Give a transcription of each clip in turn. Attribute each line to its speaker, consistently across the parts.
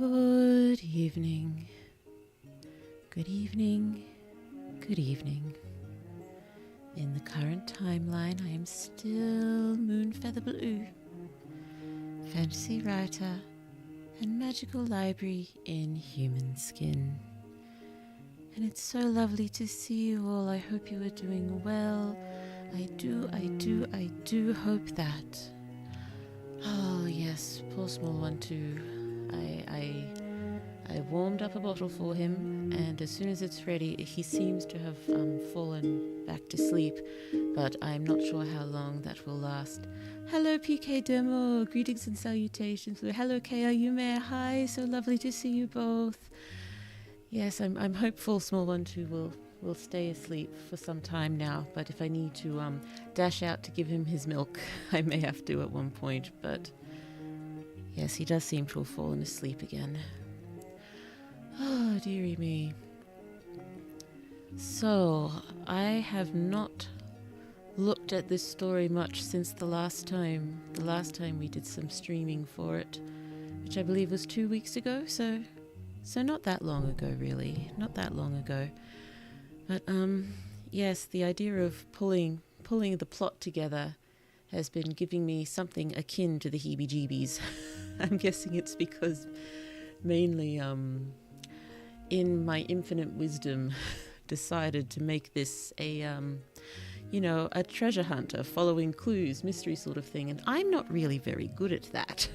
Speaker 1: Good evening. Good evening. Good evening. In the current timeline, I am still moonfeatherblue, fantasy writer, and magical library in human skin. And it's so lovely to see you all. I hope you are doing well. I do hope that. Oh yes, poor small one too. I warmed up a bottle for him, and as soon as it's ready, he seems to have fallen back to sleep, but I'm not sure how long that will last. Hello PK Demo, greetings and salutations. Hello Kea Yume, hi, so lovely to see you both. Yes, I'm hopeful small one too will stay asleep for some time now, but if I need to dash out to give him his milk, I may have to at one point, but yes, he does seem to have fallen asleep again. Oh, dearie me. So, I have not looked at this story much since the last time we did some streaming for it, which I believe was 2 weeks ago, so not that long ago really, not that long ago. But yes, the idea of pulling the plot together has been giving me something akin to the heebie-jeebies. I'm guessing it's because mainly in my infinite wisdom decided to make this a a treasure hunter following clues, mystery sort of thing, and I'm not really very good at that.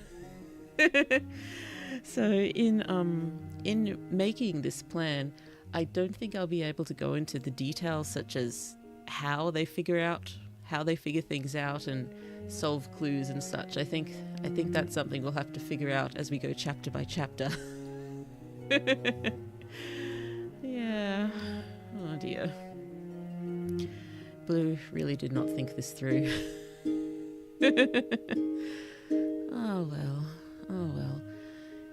Speaker 1: So in making this plan, I don't think I'll be able to go into the details such as how they figure things out and solve clues and such. I think that's something we'll have to figure out as we go chapter by chapter. Yeah. Oh dear. Blue really did not think this through. Oh well.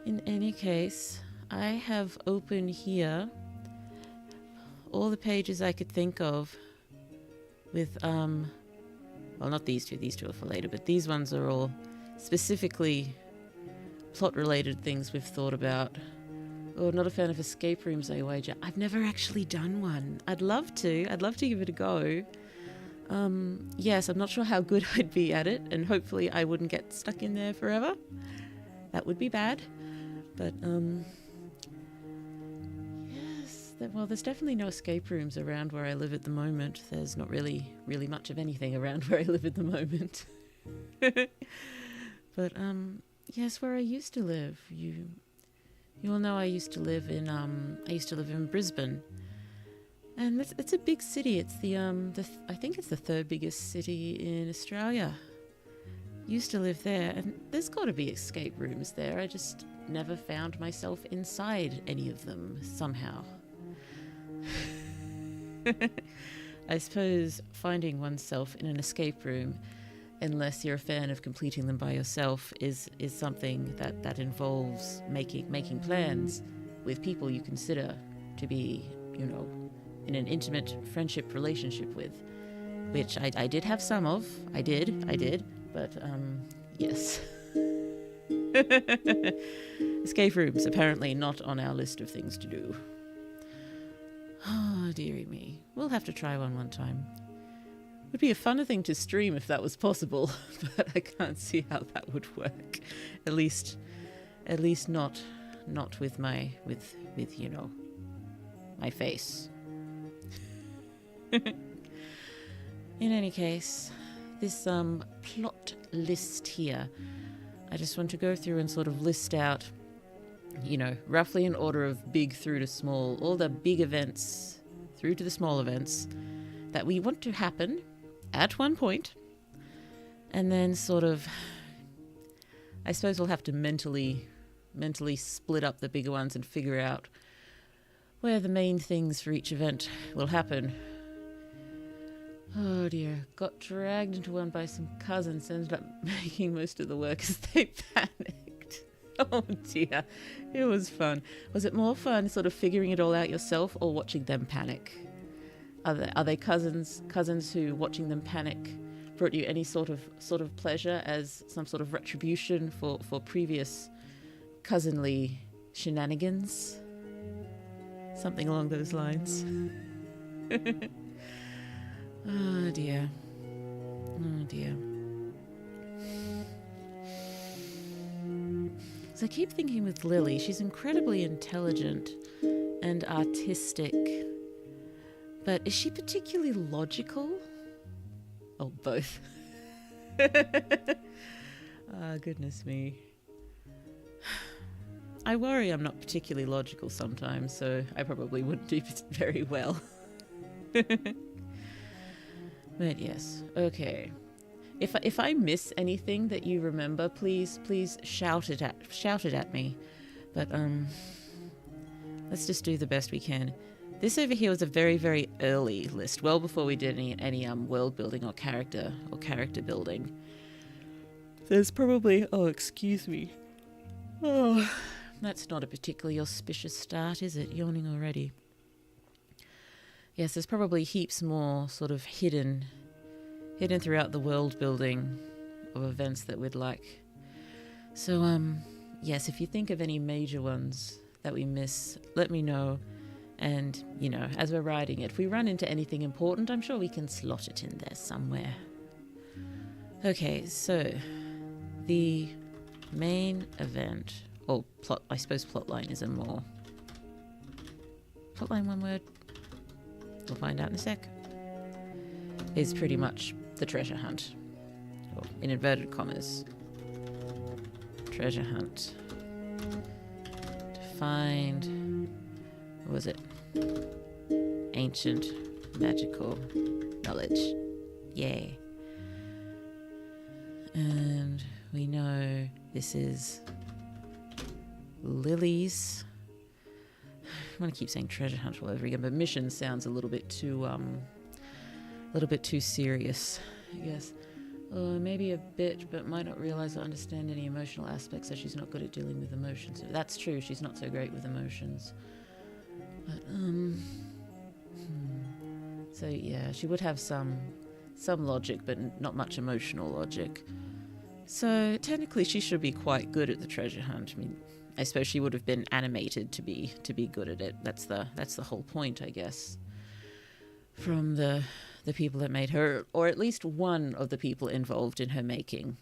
Speaker 1: In any case, I have open here all the pages I could think of with, well, not these two are for later, but these ones are all specifically plot-related things we've thought about. Oh, not a fan of escape rooms, I wager. I've never actually done one. I'd love to give it a go. Yes, I'm not sure how good I'd be at it, and hopefully I wouldn't get stuck in there forever. That would be bad. But, yes, well, there's definitely no escape rooms around where I live at the moment. There's not really much of anything around where I live at the moment. But, yes, where I used to live, you all know I used to live in Brisbane. And it's a big city. It's I think it's the third biggest city in Australia. Used to live there, and there's got to be escape rooms there. I just never found myself inside any of them somehow. I suppose finding oneself in an escape room, unless you're a fan of completing them by yourself, is something that involves making plans with people you consider to be, in an intimate friendship relationship with, which I did have some of. I did, but yes. Escape rooms, apparently not on our list of things to do. Oh, dearie me. We'll have to try one time. Would be a funner thing to stream if that was possible, but I can't see how that would work. At least not with my my face. In any case, this plot list here, I just want to go through and sort of list out, roughly in order of big through to small, all the big events through to the small events that we want to happen at one point, and then sort of, I suppose we'll have to mentally split up the bigger ones and figure out where the main things for each event will happen. Oh dear, got dragged into one by some cousins, ended up making most of the work as they panicked. Oh dear, it was fun. Was it more fun sort of figuring it all out yourself or watching them panic? Are they cousins who, watching them panic, brought you any sort of pleasure as some sort of retribution for previous cousinly shenanigans. Something along those lines. Oh dear. Oh dear. So I keep thinking with Lily, she's incredibly intelligent and artistic. But is she particularly logical? Oh, both. Ah, goodness me. I worry I'm not particularly logical sometimes, so I probably wouldn't do very well. But yes, okay. If I miss anything that you remember, please shout it at me. But let's just do the best we can. This over here was a very, very early list, well before we did any world building or character building. There's probably, oh, excuse me. Oh, that's not a particularly auspicious start, is it? Yawning already. Yes, there's probably heaps more sort of hidden throughout the world building of events that we'd like. So, yes, if you think of any major ones that we miss, let me know. And, you know, as we're writing it, if we run into anything important, I'm sure we can slot it in there somewhere. Okay, so the main event, or plot, I suppose plotline is a more... Plotline, one word? We'll find out in a sec. Is pretty much the treasure hunt. Or, in inverted commas, treasure hunt. To find... What was it? Ancient magical knowledge. Yay. And we know this is Lily's. I want to keep saying treasure hunt all over again, but mission sounds a little bit too serious, I guess. Maybe a bit, but might not realize or understand any emotional aspects, so she's not good at dealing with emotions. That's true, she's not so great with emotions. But, So, yeah, she would have some logic, but not much emotional logic. So, technically, she should be quite good at the treasure hunt. I mean, I suppose she would have been animated to be good at it. That's the whole point, I guess. From the people that made her, or at least one of the people involved in her making.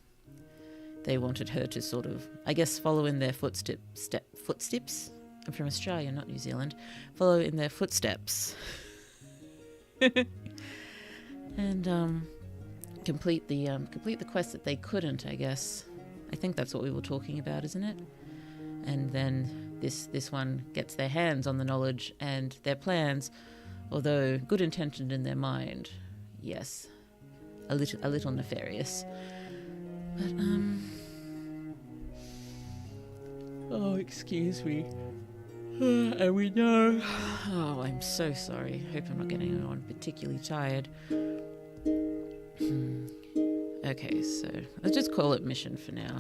Speaker 1: They wanted her to sort of, I guess, follow in their footsteps? I'm from Australia, not New Zealand. Follow in their footsteps. And complete the quest that they couldn't, I guess. I think that's what we were talking about, isn't it? And then this one gets their hands on the knowledge and their plans, although good intentioned in their mind. Yes. A little nefarious. But oh, excuse me. And we know... Oh, I'm so sorry. Hope I'm not getting anyone particularly tired. Okay, so let's just call it mission for now.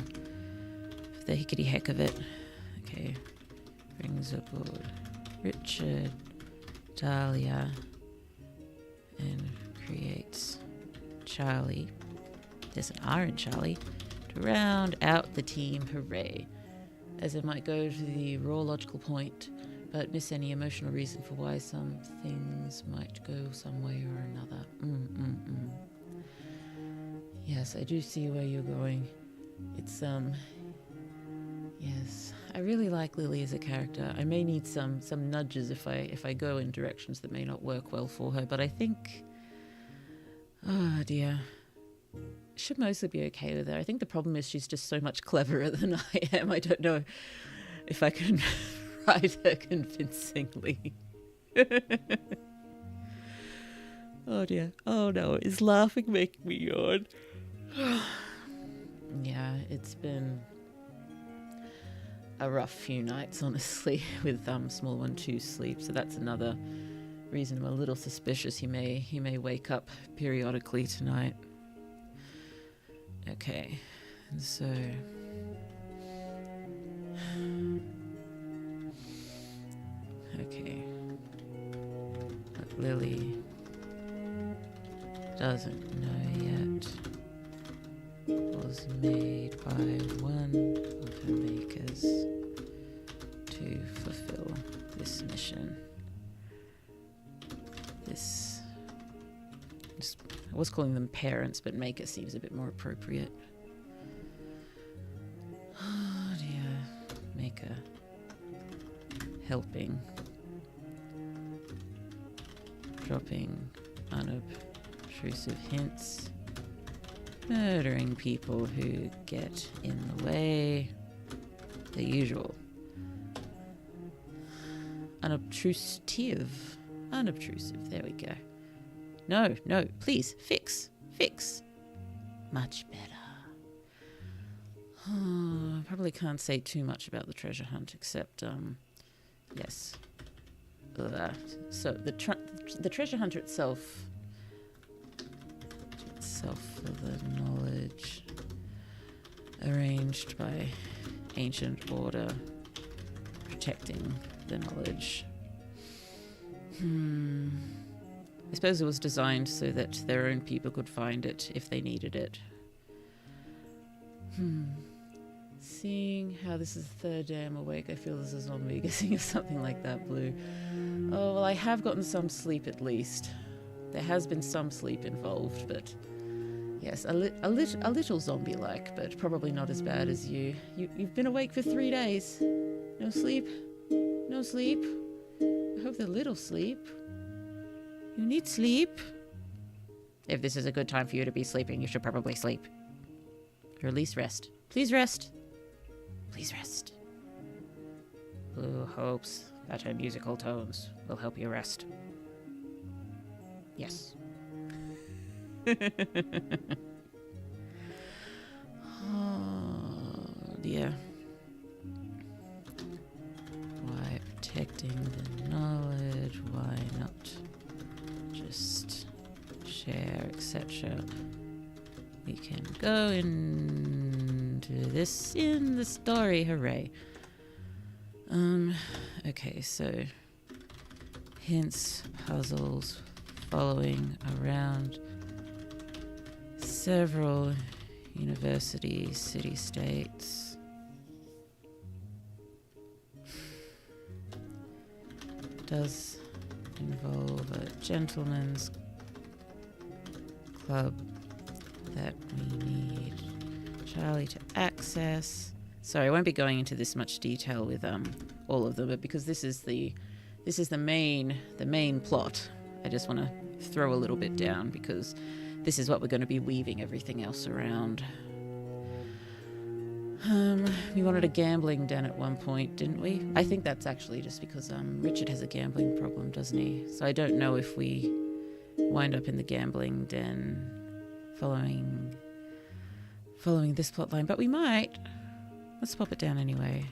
Speaker 1: For the hickety heck of it. Okay. Brings aboard Richard, Dahlia, and creates Charlie. There's an R in Charlie. To round out the team, hooray. As it might go to the raw logical point, but miss any emotional reason for why some things might go some way or another. Yes, I do see where you're going. It's, yes. I really like Lily as a character. I may need some nudges if I go in directions that may not work well for her, but I think... Oh, dear. Should mostly be okay with her. I think the problem is she's just so much cleverer than I am. I don't know if I can write her convincingly. Oh dear. Oh no, is laughing making me yawn? Yeah, it's been a rough few nights, honestly, with small one 2 sleep. So that's another reason I'm a little suspicious he may wake up periodically tonight. Okay, and so okay, but Lily doesn't know yet was made by one of her makers to this mission. I was calling them parents, but maker seems a bit more appropriate. Oh dear. Maker. Helping. Dropping unobtrusive hints. Murdering people who get in the way. The usual. Unobtrusive. Unobtrusive. There we go. No, please, fix. Much better. I probably can't say too much about the treasure hunt, except, yes. So the treasure hunter itself for the knowledge arranged by ancient order, protecting the knowledge. I suppose it was designed so that their own people could find it if they needed it. Seeing how this is the third day I'm awake, I feel there's a zombie guessing or something like that, Blue. Oh, well, I have gotten some sleep at least. There has been some sleep involved, but yes, a little zombie-like, but probably not as bad as you. You've been awake for 3 days. No sleep? No sleep? I hope they're little sleep. You need sleep. If this is a good time for you to be sleeping, you should probably sleep. Or at least rest. Please rest. Please rest. Blue hopes that her musical tones will help you rest. Yes. Oh dear. Why protecting the knowledge? Why not just share, etc.? We can go into this in the story. Hooray. Okay, so hints, puzzles, following around several universities, city-states. Does involve a gentleman's club that we need Charlie to access. Sorry, I won't be going into this much detail with all of them, but because this is the main plot, I just want to throw a little bit down because this is what we're going to be weaving everything else around. We wanted a gambling den at one point, didn't we? I think that's actually just because Richard has a gambling problem, doesn't he? So I don't know if we wind up in the gambling den following this plotline, but we might. Let's pop it down anyway.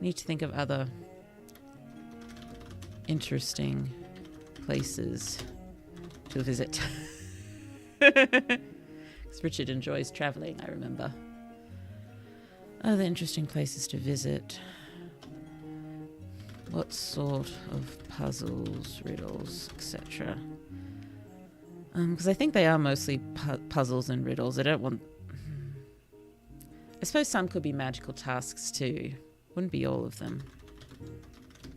Speaker 1: Need to think of other interesting places to visit. Because Richard enjoys traveling, I remember. Other interesting places to visit. What sort of puzzles, riddles, etc.? Because I think they are mostly puzzles and riddles. I don't want... I suppose some could be magical tasks too. Wouldn't be all of them.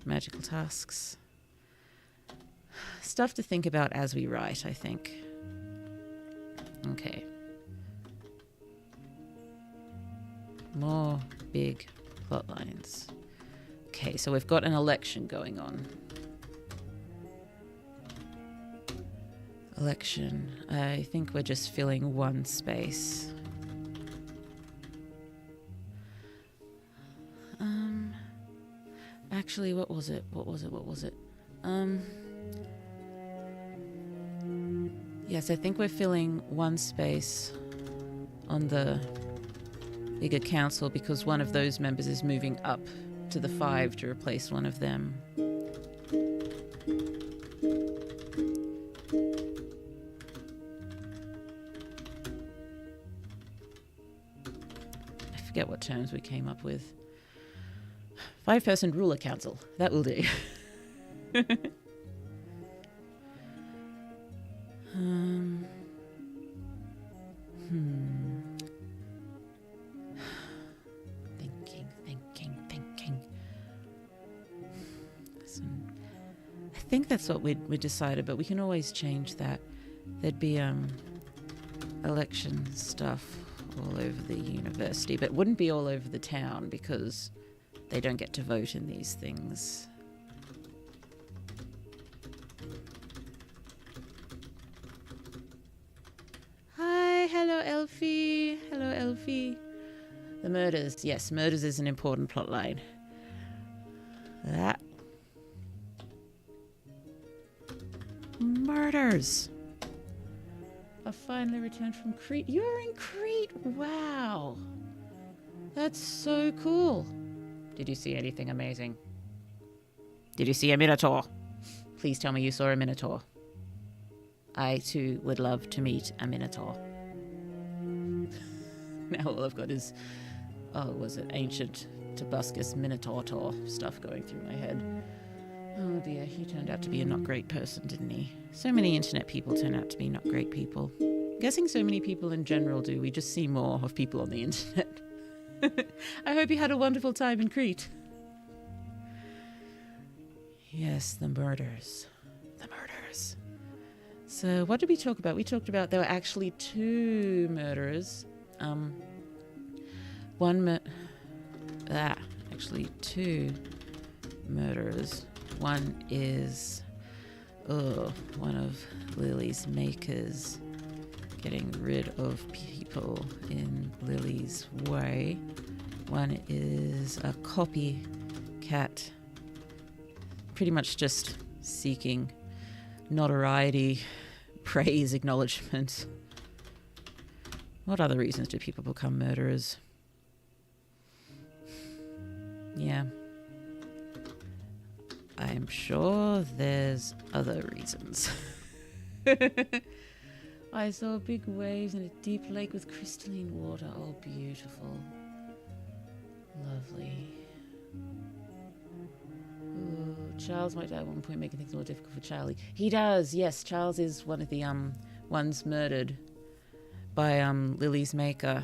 Speaker 1: Magical tasks. Stuff to think about as we write, I think. Okay. More big plot lines. Okay, so we've got an election going on. Election. I think we're just filling one space. Actually, what was it? Yes, I think we're filling one space on the bigger council because one of those members is moving up to the 5 to replace one of them. I forget what terms we came up with. 5-person ruler council. That will do. think that's what we decided, but we can always change that. There'd be election stuff all over the university, but it wouldn't be all over the town because they don't get to vote in these things. Hi, hello Elfie. Hello Elfie. The murders. Yes, murders is an important plot line. That. Murders. I finally returned from Crete. You're in Crete? Wow. That's so cool. Did you see anything amazing? Did you see a minotaur? Please tell me you saw a minotaur. I too would love to meet a minotaur. Now all I've got is, was it ancient Tobuscus minotaur stuff going through my head. Oh dear, he turned out to be a not great person, didn't he? So many internet people turn out to be not great people. I'm guessing so many people in general do. We just see more of people on the internet. I hope you had a wonderful time in Crete. Yes, the murders. The murders. So what did we talk about? We talked about there were actually 2 murderers. Actually 2 murderers. One is one of Lily's makers getting rid of people in Lily's way. One is a copycat, pretty much just seeking notoriety, praise, acknowledgement. What other reasons do people become murderers? Yeah. I'm sure there's other reasons. I saw big waves and a deep lake with crystalline water. Oh, beautiful. Lovely. Ooh, Charles might die at one point, making things more difficult for Charlie. He does, yes. Charles is one of the ones murdered by Lily's maker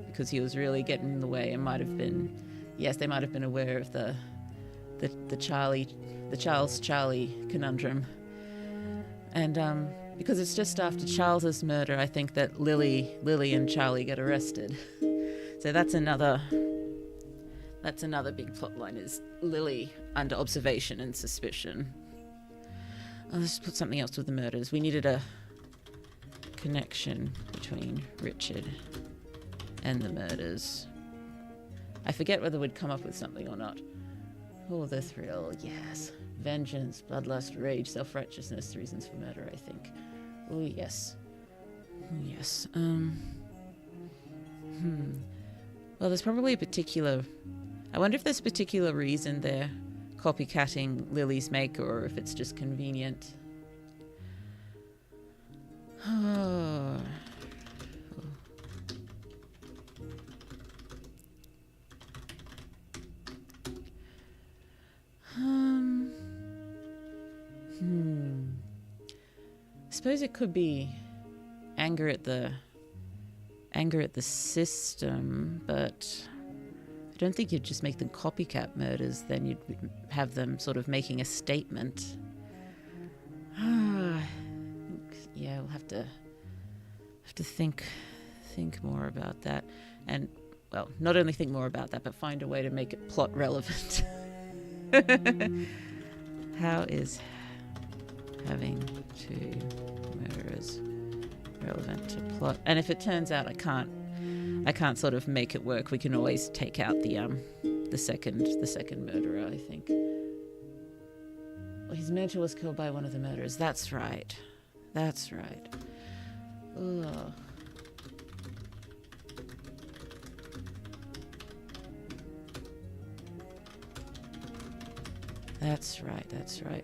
Speaker 1: because he was really getting in the way and might have been, yes, they might have been aware of the Charles Charlie conundrum. And because it's just after Charles's murder, I think that Lily and Charlie get arrested. So that's another big plot line, is Lily under observation and suspicion. Let's put something else with the murders. We needed a connection between Richard and the murders. I forget whether we'd come up with something or not. Oh, the thrill, yes. Vengeance, bloodlust, rage, self-righteousness, reasons for murder, I think. Oh, yes. Yes. Well, there's probably a particular... I wonder if there's a particular reason they're copycatting Lily's maker, or if it's just convenient. Oh... I suppose it could be anger at the system, but I don't think you'd just make them copycat murders. Then you'd have them sort of making a statement. Yeah, we'll have to think more about that, and well, not only think more about that, but find a way to make it plot relevant. How is having 2 murderers relevant to plot? And if it turns out I can't sort of make it work, we can always take out the second murderer, I think. Well, his mentor was killed by one of the murderers. That's right. Ugh. That's right.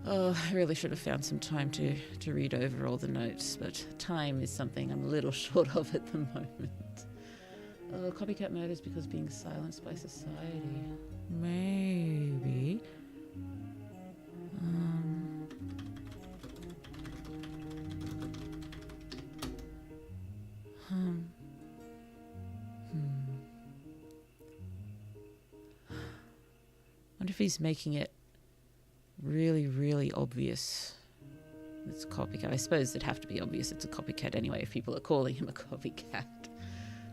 Speaker 1: Oh, I really should have found some time to read over all the notes, but time is something I'm a little short of at the moment. Oh, copycat murders because being silenced by society. Maybe. Wonder if he's making it really, really obvious it's a copycat. I suppose it'd have to be obvious it's a copycat anyway if people are calling him a copycat.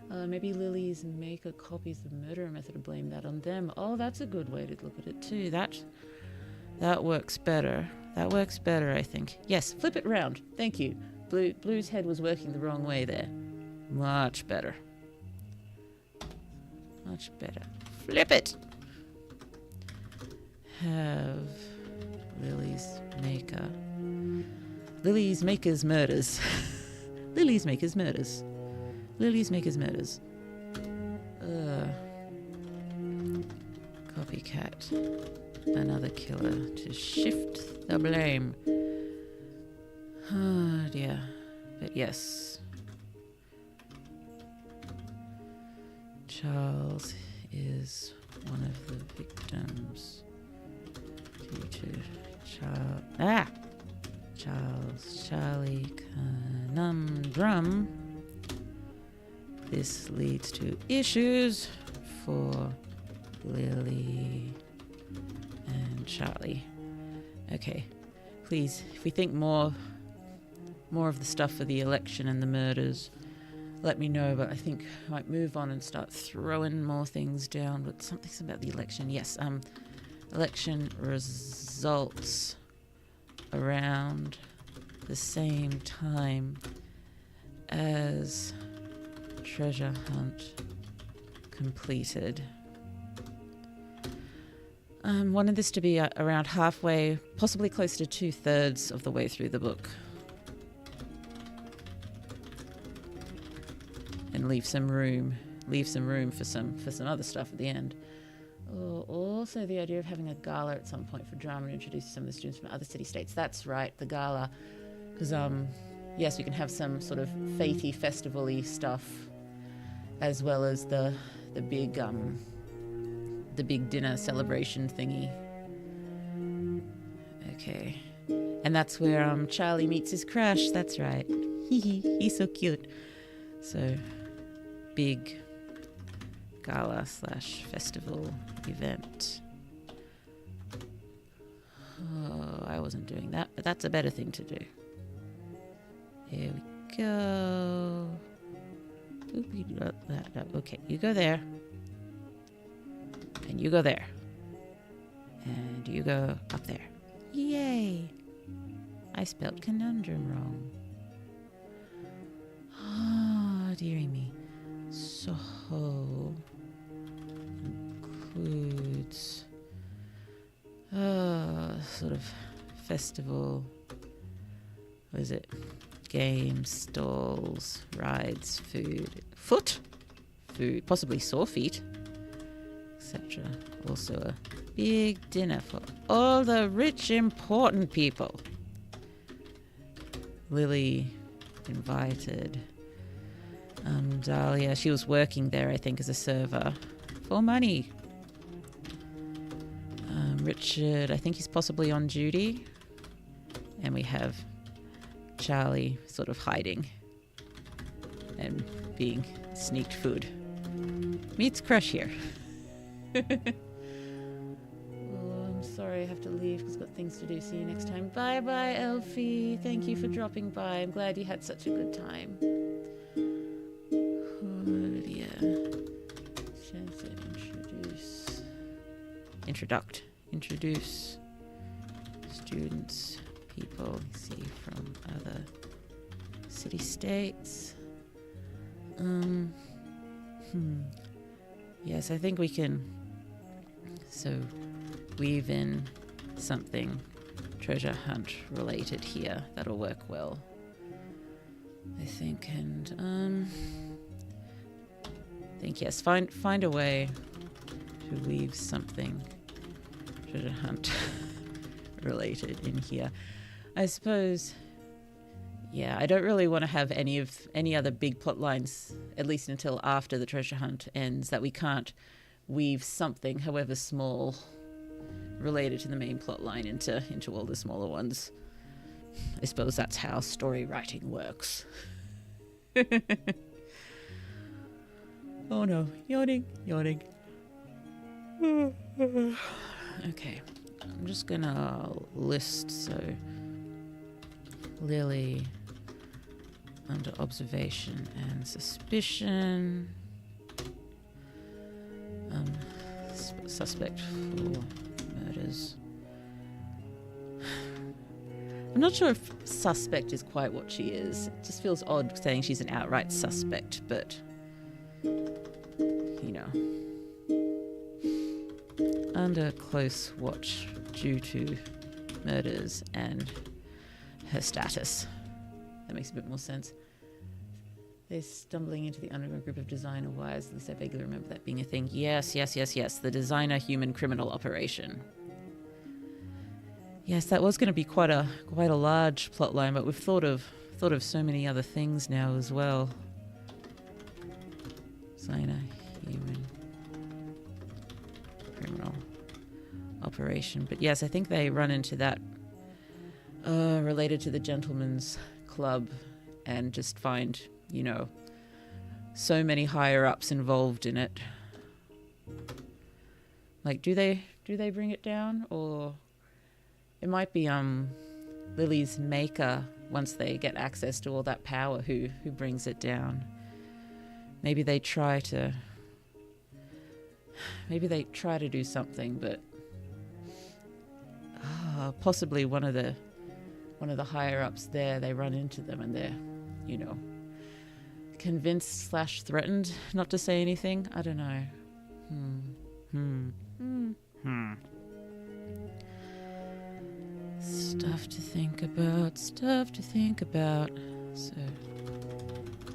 Speaker 1: Maybe Lily's maker copies the murderer method and blame that on them. Oh, that's a good way to look at it too. That works better. That works better, I think. Yes, flip it round. Thank you. Blue's head was working the wrong way there. Much better. Much better. Flip it! Have Lily's maker. Lily's maker's murders. Lily's maker's murders. Lily's maker's murders. Copycat. Another killer to shift the blame. Oh dear. But yes. Charles is one of the victims due to Charlie conundrum. This leads to issues for Lily and Charlie. Okay, please, if we think more of the stuff for the election and the murders, let me know, but I think I might move on and start throwing more things down. But something's about the election. Yes, election results around the same time as treasure hunt completed. Wanted this to be around halfway, possibly close to 2/3 of the way through the book. And leave some room for some other stuff at the end. Oh, also the idea of having a gala at some point for drama and introduce some of the students from other city-states. That's right, the gala. Because, yes, we can have some sort of fatey, festival-y stuff, as well as the big dinner celebration thingy. Okay. And that's where Charlie meets his crush. That's right. He's so cute. So, big gala / festival event. Oh, I wasn't doing that, but that's a better thing to do. There we go. Okay, you go there. And you go there. And you go up there. Yay! I spelled conundrum wrong. Oh, dearie me. So includes sort of festival. What is it? Games, stalls, rides, food, food, possibly sore feet, etc. Also a big dinner for all the rich, important people. Lily invited Dahlia. She was working there, I think, as a server for money. Richard, I think he's possibly on duty. And we have Charlie sort of hiding and being sneaked food. Meets crush here. Oh, I'm sorry I have to leave because I've got things to do. See you next time. Bye-bye, Elfie. Thank you for dropping by. I'm glad you had such a good time. Oh, dear. Introduce students, people we see from other city-states. Yes, I think we can weave in something treasure hunt related here. That'll work well, I think. And I think yes, find a way to weave something treasure hunt related in here. I suppose, yeah, I don't really want to have any other big plot lines, at least until after the treasure hunt ends, that we can't weave something, however small, related to the main plot line into all the smaller ones. I suppose that's how story writing works. Oh no, yawning. Okay. I'm just gonna list, so Lily under observation and suspicion. Suspect for murders. I'm not sure if suspect is quite what she is. It just feels odd saying she's an outright suspect, but you know. Under close watch due to murders and her status. That makes a bit more sense. They're stumbling into the underground group of designer wires. At least I vaguely remember that being a thing. Yes. The designer human criminal operation. Yes, that was going to be quite a large plot line, but we've thought of so many other things now as well. Designer human criminal operation. But yes, I think they run into that related to the gentleman's club and just find, you know, so many higher ups involved in it. Like, do they bring it down, or it might be Lily's maker once they get access to all that power who brings it down. Maybe they try to do something, but possibly one of the higher ups there, they run into them and they're, you know, convinced / threatened not to say anything. I don't know. Stuff to think about. So,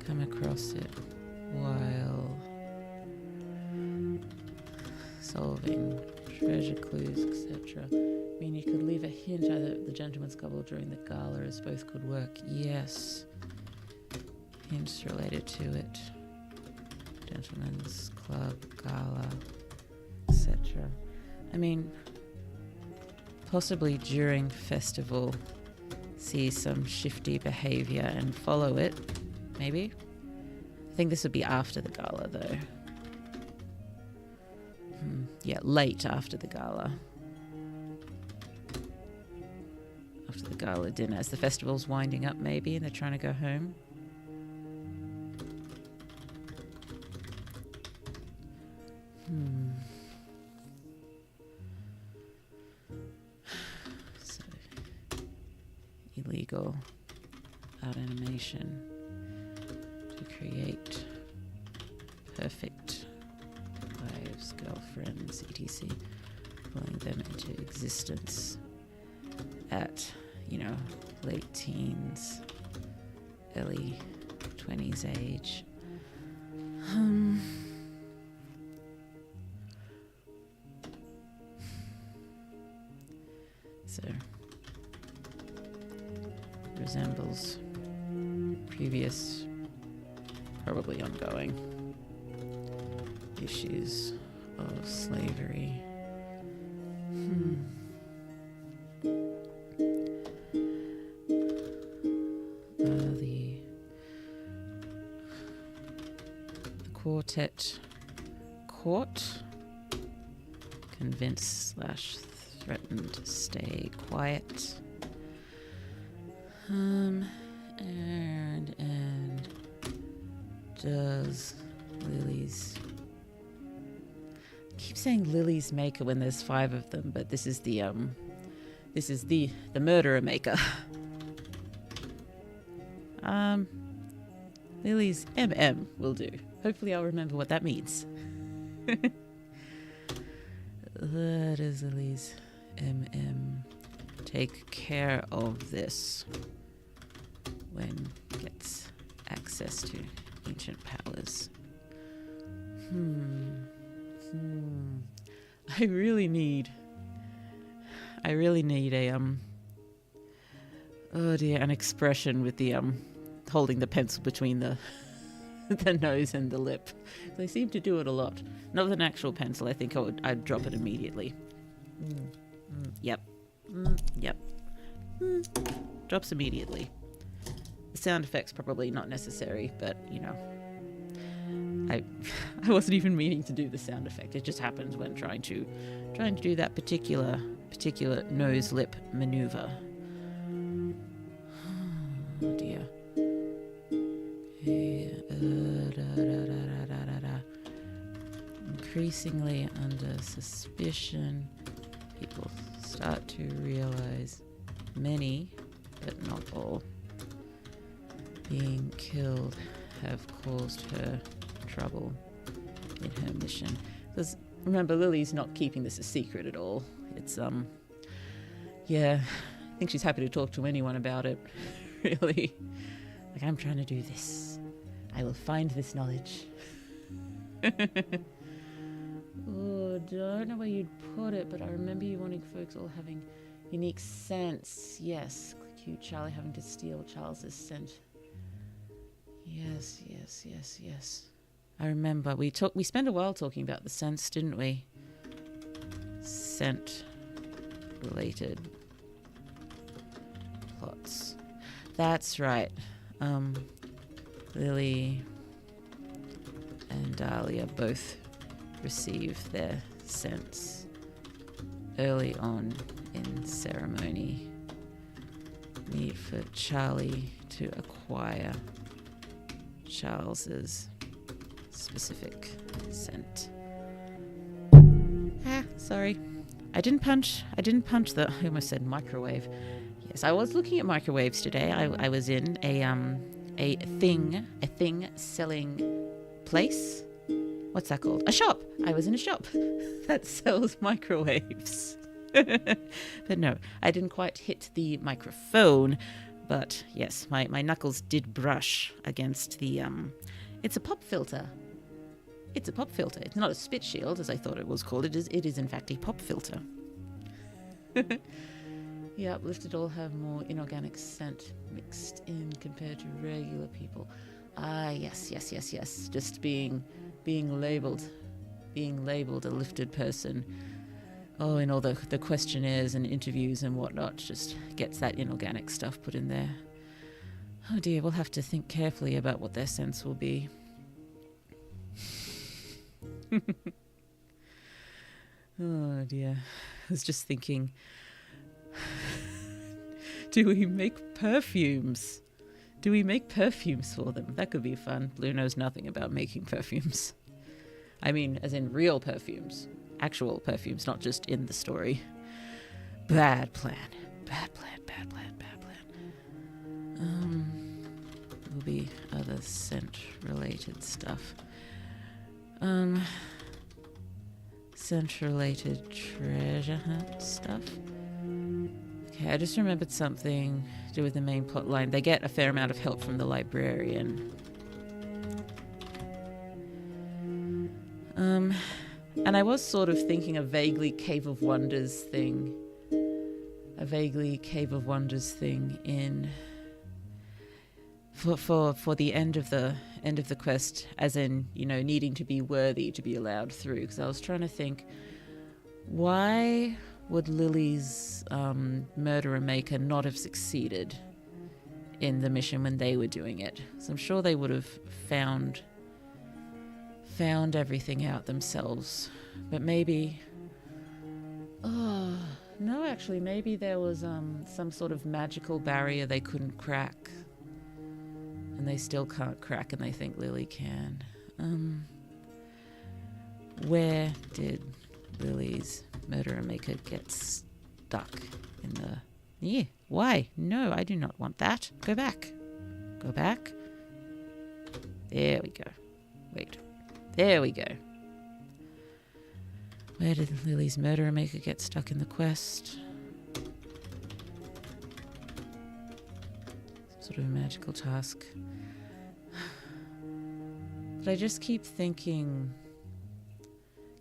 Speaker 1: come across it while solving treasure clues, etc. I mean, you could leave a hint either at the gentleman's club or during the gala, as both could work. Yes. Hints related to it. Gentleman's club, gala, etc. I mean, possibly during festival, see some shifty behavior and follow it, maybe. I think this would be after the gala, though. Yeah, late after the gala. After the gala dinner, as the festival's winding up, maybe, and they're trying to go home. So, illegal art animation to create perfect wives, girlfriends, etc., pulling them into existence at, you know, late teens, early 20s age. So, resembles previous, probably ongoing, issues of slavery. The quartet caught, convinced / threatened to stay quiet. And does Lily's... I keep saying Lily's maker when there's 5 of them, but this is the murderer maker. Lily's MM will do. Hopefully I'll remember what that means. That is Lily's MM. Take care of this when gets access to ancient powers. I really need a an expression with the holding the pencil between the nose and the lip. They seem to do it a lot. Not with an actual pencil. I think I'd drop it immediately. Yep. Drops immediately. The sound effect's probably not necessary, but you know. I wasn't even meaning to do the sound effect. It just happens when trying to do that particular nose lip maneuver. Oh dear. Increasingly under suspicion, people start to realize many, but not all, being killed have caused her trouble in her mission. Because remember, Lily's not keeping this a secret at all. It's yeah, I think she's happy to talk to anyone about it. Really, like, I'm trying to do this. I will find this knowledge. Oh, don't know where you'd put it, but I remember you wanting folks all having unique scents. Yes, cute Charlie having to steal Charles's scent. Yes. I remember we spent a while talking about the scents, didn't we? Scent related plots. That's right. Lily and Dahlia both receive their scents early on in ceremony. Need for Charlie to acquire Charles's specific scent. Sorry. I didn't punch the, I almost said microwave. Yes, I was looking at microwaves today. I was in a thing selling place. What's that called? A shop. I was in a shop that sells microwaves. But no, I didn't quite hit the microphone. But yes, my knuckles did brush against the, it's a pop filter. It's a pop filter. It's not a spit shield, as I thought it was called. It is in fact a pop filter. Yeah, uplifted all have more inorganic scent mixed in compared to regular people. Ah, yes. Just being labelled a lifted person. Oh, and all the questionnaires and interviews and whatnot just gets that inorganic stuff put in there. Oh dear, we'll have to think carefully about what their sense will be. Oh dear. I was just thinking, do we make perfumes? Do we make perfumes for them? That could be fun. Blue knows nothing about making perfumes. I mean, as in real perfumes. Actual perfumes, not just in the story. Bad plan. Will be other scent-related stuff. Scent-related treasure hunt stuff. Okay, I just remembered something to do with the main plot line. They get a fair amount of help from the librarian. And I was sort of thinking a vaguely Cave of Wonders thing. In for the end of the quest, as in, you know, needing to be worthy to be allowed through. Because I was trying to think, why would Lily's murderer maker not have succeeded in the mission when they were doing it? So I'm sure they would have found everything out themselves. But maybe... Oh, no, actually, maybe there was some sort of magical barrier they couldn't crack. And they still can't crack, and they think Lily can. Where did Lily's murderer maker get stuck in the... Yeah, why? No, I do not want that. Go back. There we go. Wait. There we go. Where did Lily's murderer maker get stuck in the quest? Some sort of a magical task. But I just keep thinking,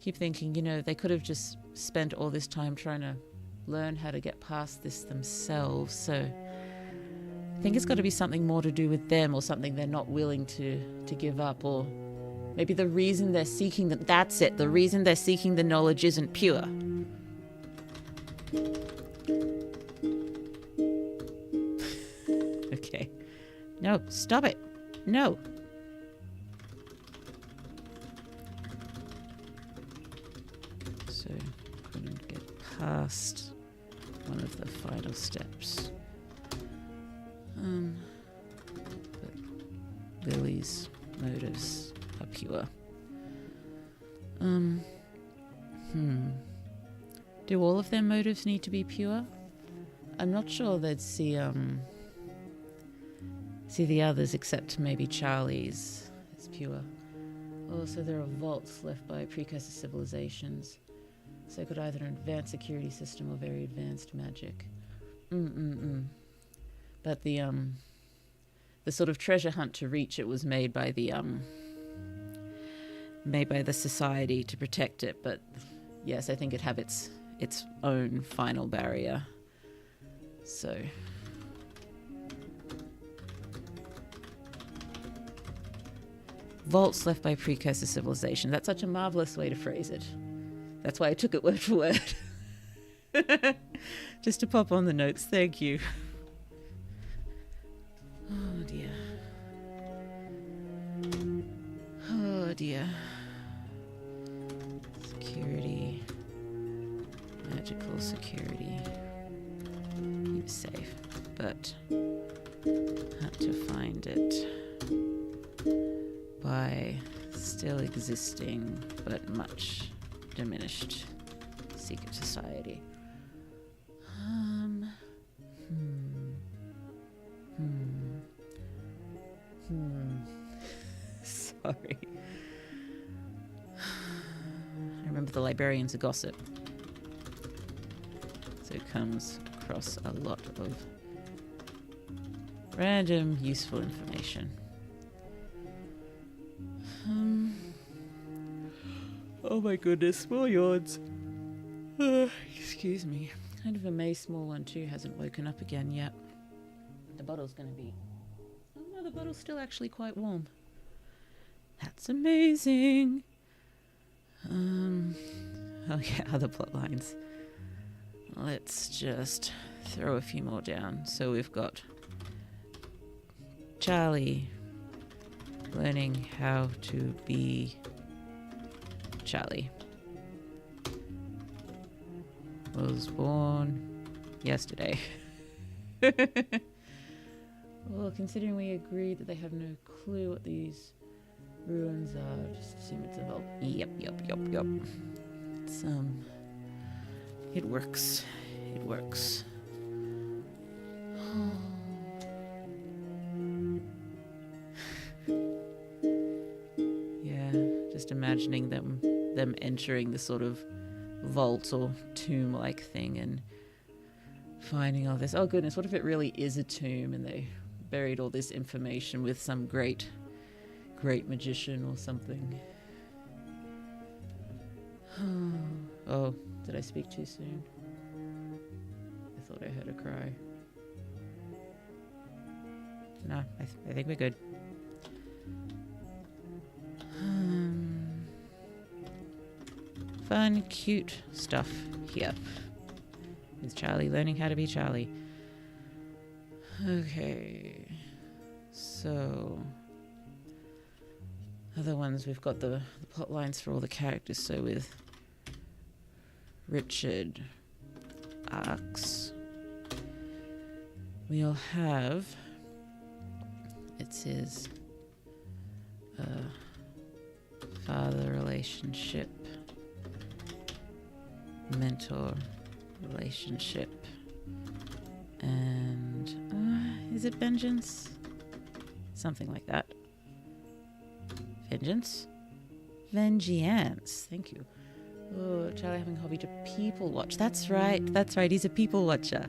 Speaker 1: you know, they could have just spent all this time trying to learn how to get past this themselves. So I think it's got to be something more to do with them, or something they're not willing to give up, or maybe the reason they're seeking that's it. The reason they're seeking the knowledge isn't pure. Okay. No, stop it. No. So couldn't get past one of the final steps. But Lily's motives are pure. Do all of their motives need to be pure? I'm not sure they'd see the others except maybe Charlie's as pure. Also, there are vaults left by precursor civilizations. So it could either an advanced security system or very advanced magic. But the sort of treasure hunt to reach it was made by the society to protect it. But yes, I think it'd have its own final barrier. So vaults left by precursor civilization. That's such a marvelous way to phrase it. That's why I took it word for word. Just to pop on the notes. Thank you. Oh dear. Oh dear. Security. Magical security. Keep safe. But had to find it by still existing but much diminished secret society. Sorry. I remember the librarians a gossip. So it comes across a lot of random useful information. Oh my goodness, more yawns. Excuse me. Kind of a May small one too hasn't woken up again yet. The bottle's gonna be... Oh no, the bottle's still actually quite warm. That's amazing. Oh yeah, other plot lines. Let's just throw a few more down. So we've got Charlie learning how to be Charlie. Was born yesterday. Well, considering we agreed that they have no clue what these ruins are, just assume it's a vault. Yep. It's, it works. It works. Yeah, just imagining them entering the sort of vault or tomb-like thing and finding all this. Oh goodness, what if it really is a tomb and they buried all this information with some great magician or something? Oh, did I speak too soon? I thought I heard a cry. No, I think we're good. Fun, cute stuff here. With Charlie learning how to be Charlie. Okay. So... other ones, we've got the plot lines for all the characters. So with Richard arcs, we'll have... it's his father relationship, mentor relationship, and is it vengeance? Something like that. Vengeance? Vengeance. Thank you. Oh, Charlie having a hobby to people watch. That's right. He's a people watcher.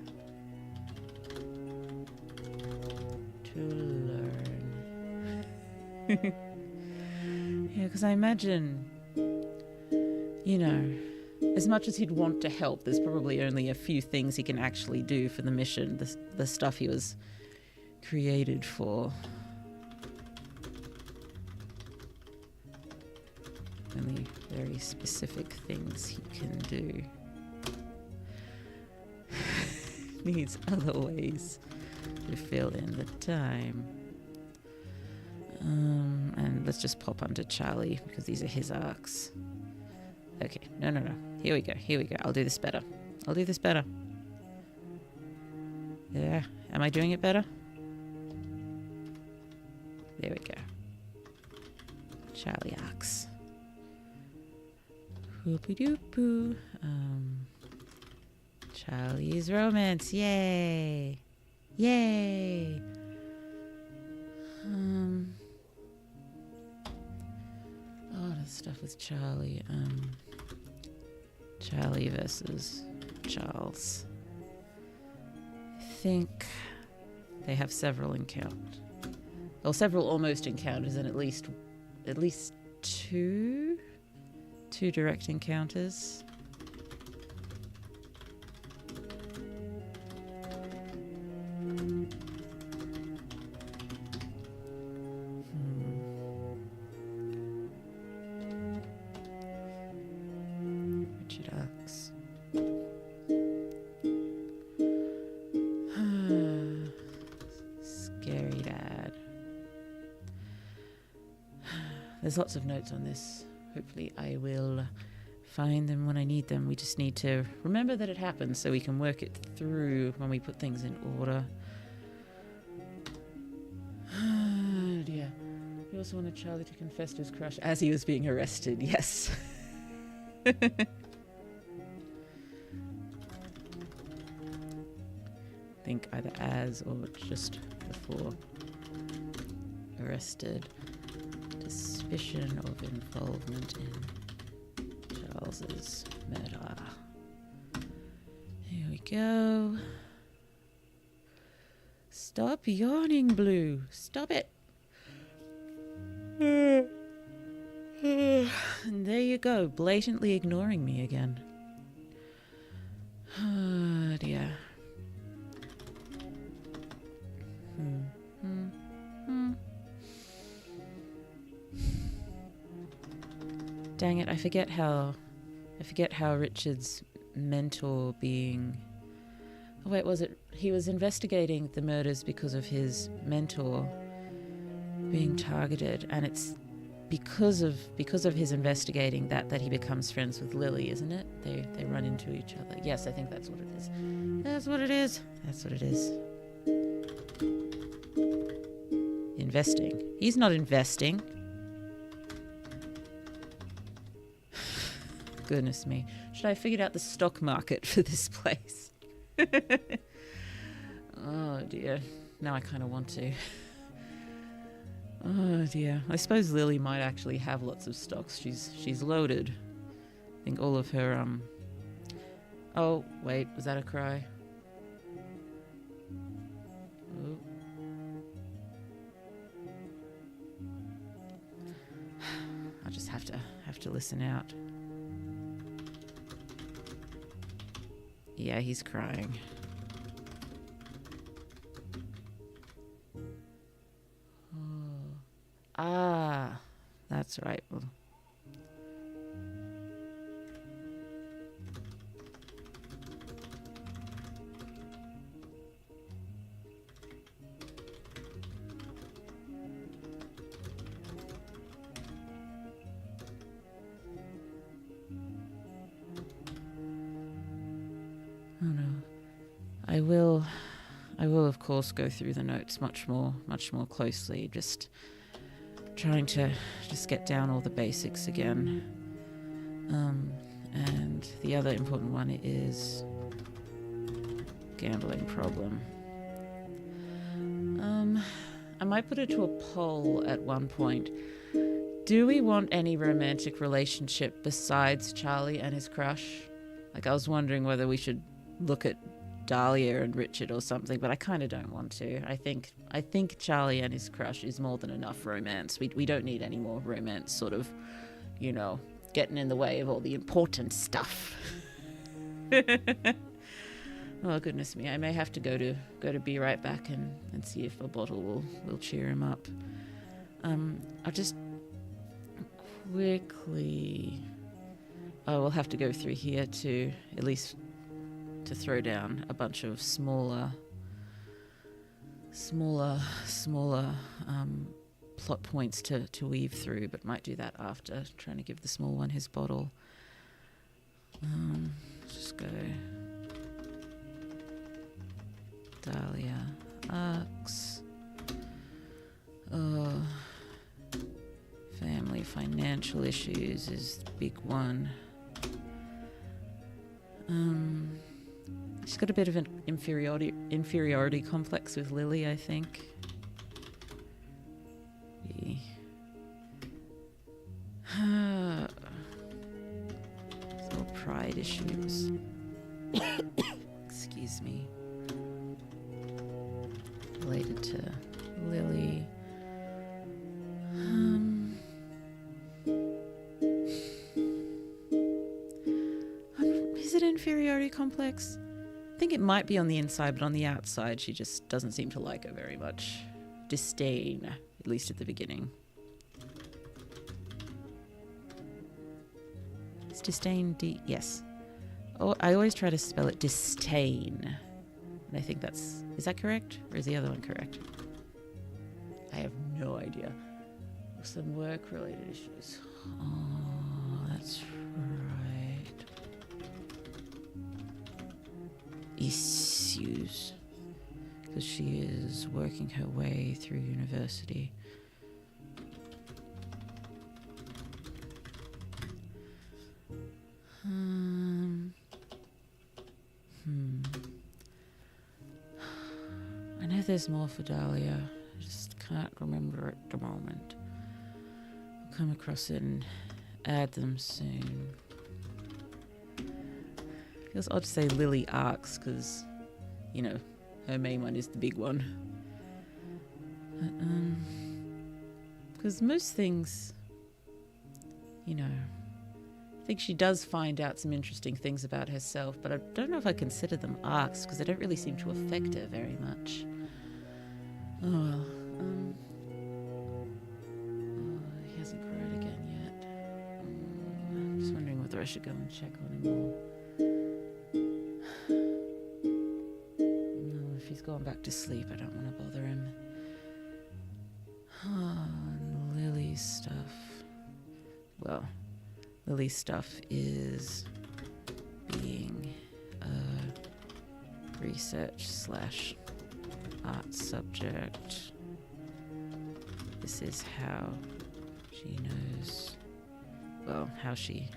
Speaker 1: To learn. Yeah, because I imagine, you know, as much as he'd want to help, there's probably only a few things he can actually do for the mission, the stuff he was created for. Only very specific things he can do. Needs other ways to fill in the time. And let's just pop onto Charlie because these are his arcs. Okay, no. Here we go. Here we go. I'll do this better. I'll do this better. Yeah. Am I doing it better? There we go. Charlie arcs. Whoopie-doopoo. Charlie's romance. Yay. Yay. Oh, the stuff with Charlie. Charlie versus Charles. I think they have several encounters. Well, several almost encounters and at least two direct encounters. Richard Arks. Scary Dad. There's lots of notes on this. Hopefully I will find them when I need them. We just need to remember that it happens so we can work it through when we put things in order. Oh dear. He also wanted Charlie to confess to his crush as he was being arrested. Yes. Think either as or just before arrested. Suspicion of involvement in Charles's murder. Here we go. Stop yawning, Blue. Stop it. And there you go, blatantly ignoring me again. Oh dear. Dang it, I forget how Richard's mentor being... Oh wait, was it... He was investigating the murders because of his mentor being targeted, and it's because of his investigating that he becomes friends with Lily, isn't it? They run into each other. Yes, I think that's what it is. That's what it is. That's what it is. Investing. He's not investing. Goodness me. Should I have figured out the stock market for this place? Oh dear. Now I kind of want to. Oh dear. I suppose Lily might actually have lots of stocks. She's loaded. I think all of her Oh, wait, was that a cry? Oh. I'll just have to listen out. Yeah, he's crying. Oh. Ah, that's right. Well, oh no. I will of course go through the notes much more closely, just trying to get down all the basics again. And the other important one is gambling problem. I might put it to a poll at one point. Do we want any romantic relationship besides Charlie and his crush? Like, I was wondering whether we should look at Dahlia and Richard or something, but I kind of don't want to. I think Charlie and his crush is more than enough romance. We don't need any more romance sort of, getting in the way of all the important stuff. Oh goodness me, I may have to go to Be Right Back and see if a bottle will cheer him up. I'll just quickly... Oh, we'll have to go through here to at least to throw down a bunch of smaller plot points to weave through, but might do that after, trying to give the small one his bottle. Let's just go Dahlia arcs. Oh, family financial issues is the big one. She's got a bit of an inferiority complex with Lily, I think. There's all pride issues. Excuse me. Related to Lily. Is it inferiority complex? I think it might be on the inside, but on the outside she just doesn't seem to like her very much. Disdain, at least at the beginning. Is disdain yes. Oh, I always try to spell it disdain. And I think is that correct? Or is the other one correct? I have no idea. Some work-related issues. Oh, that's right. Issues. Because she is working her way through university. I know there's more for Dahlia. I just can't remember at the moment. I'll come across it and add them soon. Feels odd to say Lily arcs because, you know, her main one is the big one. Because most things, you know, I think she does find out some interesting things about herself, but I don't know if I consider them arcs because they don't really seem to affect her very much. Oh well. He hasn't cried again yet. I'm just wondering whether I should go and check on him more. No, if he's gone back to sleep, I don't want to bother him. And Lily's stuff. Well, Lily's stuff is being a research/art subject. This is how she knows, well, how she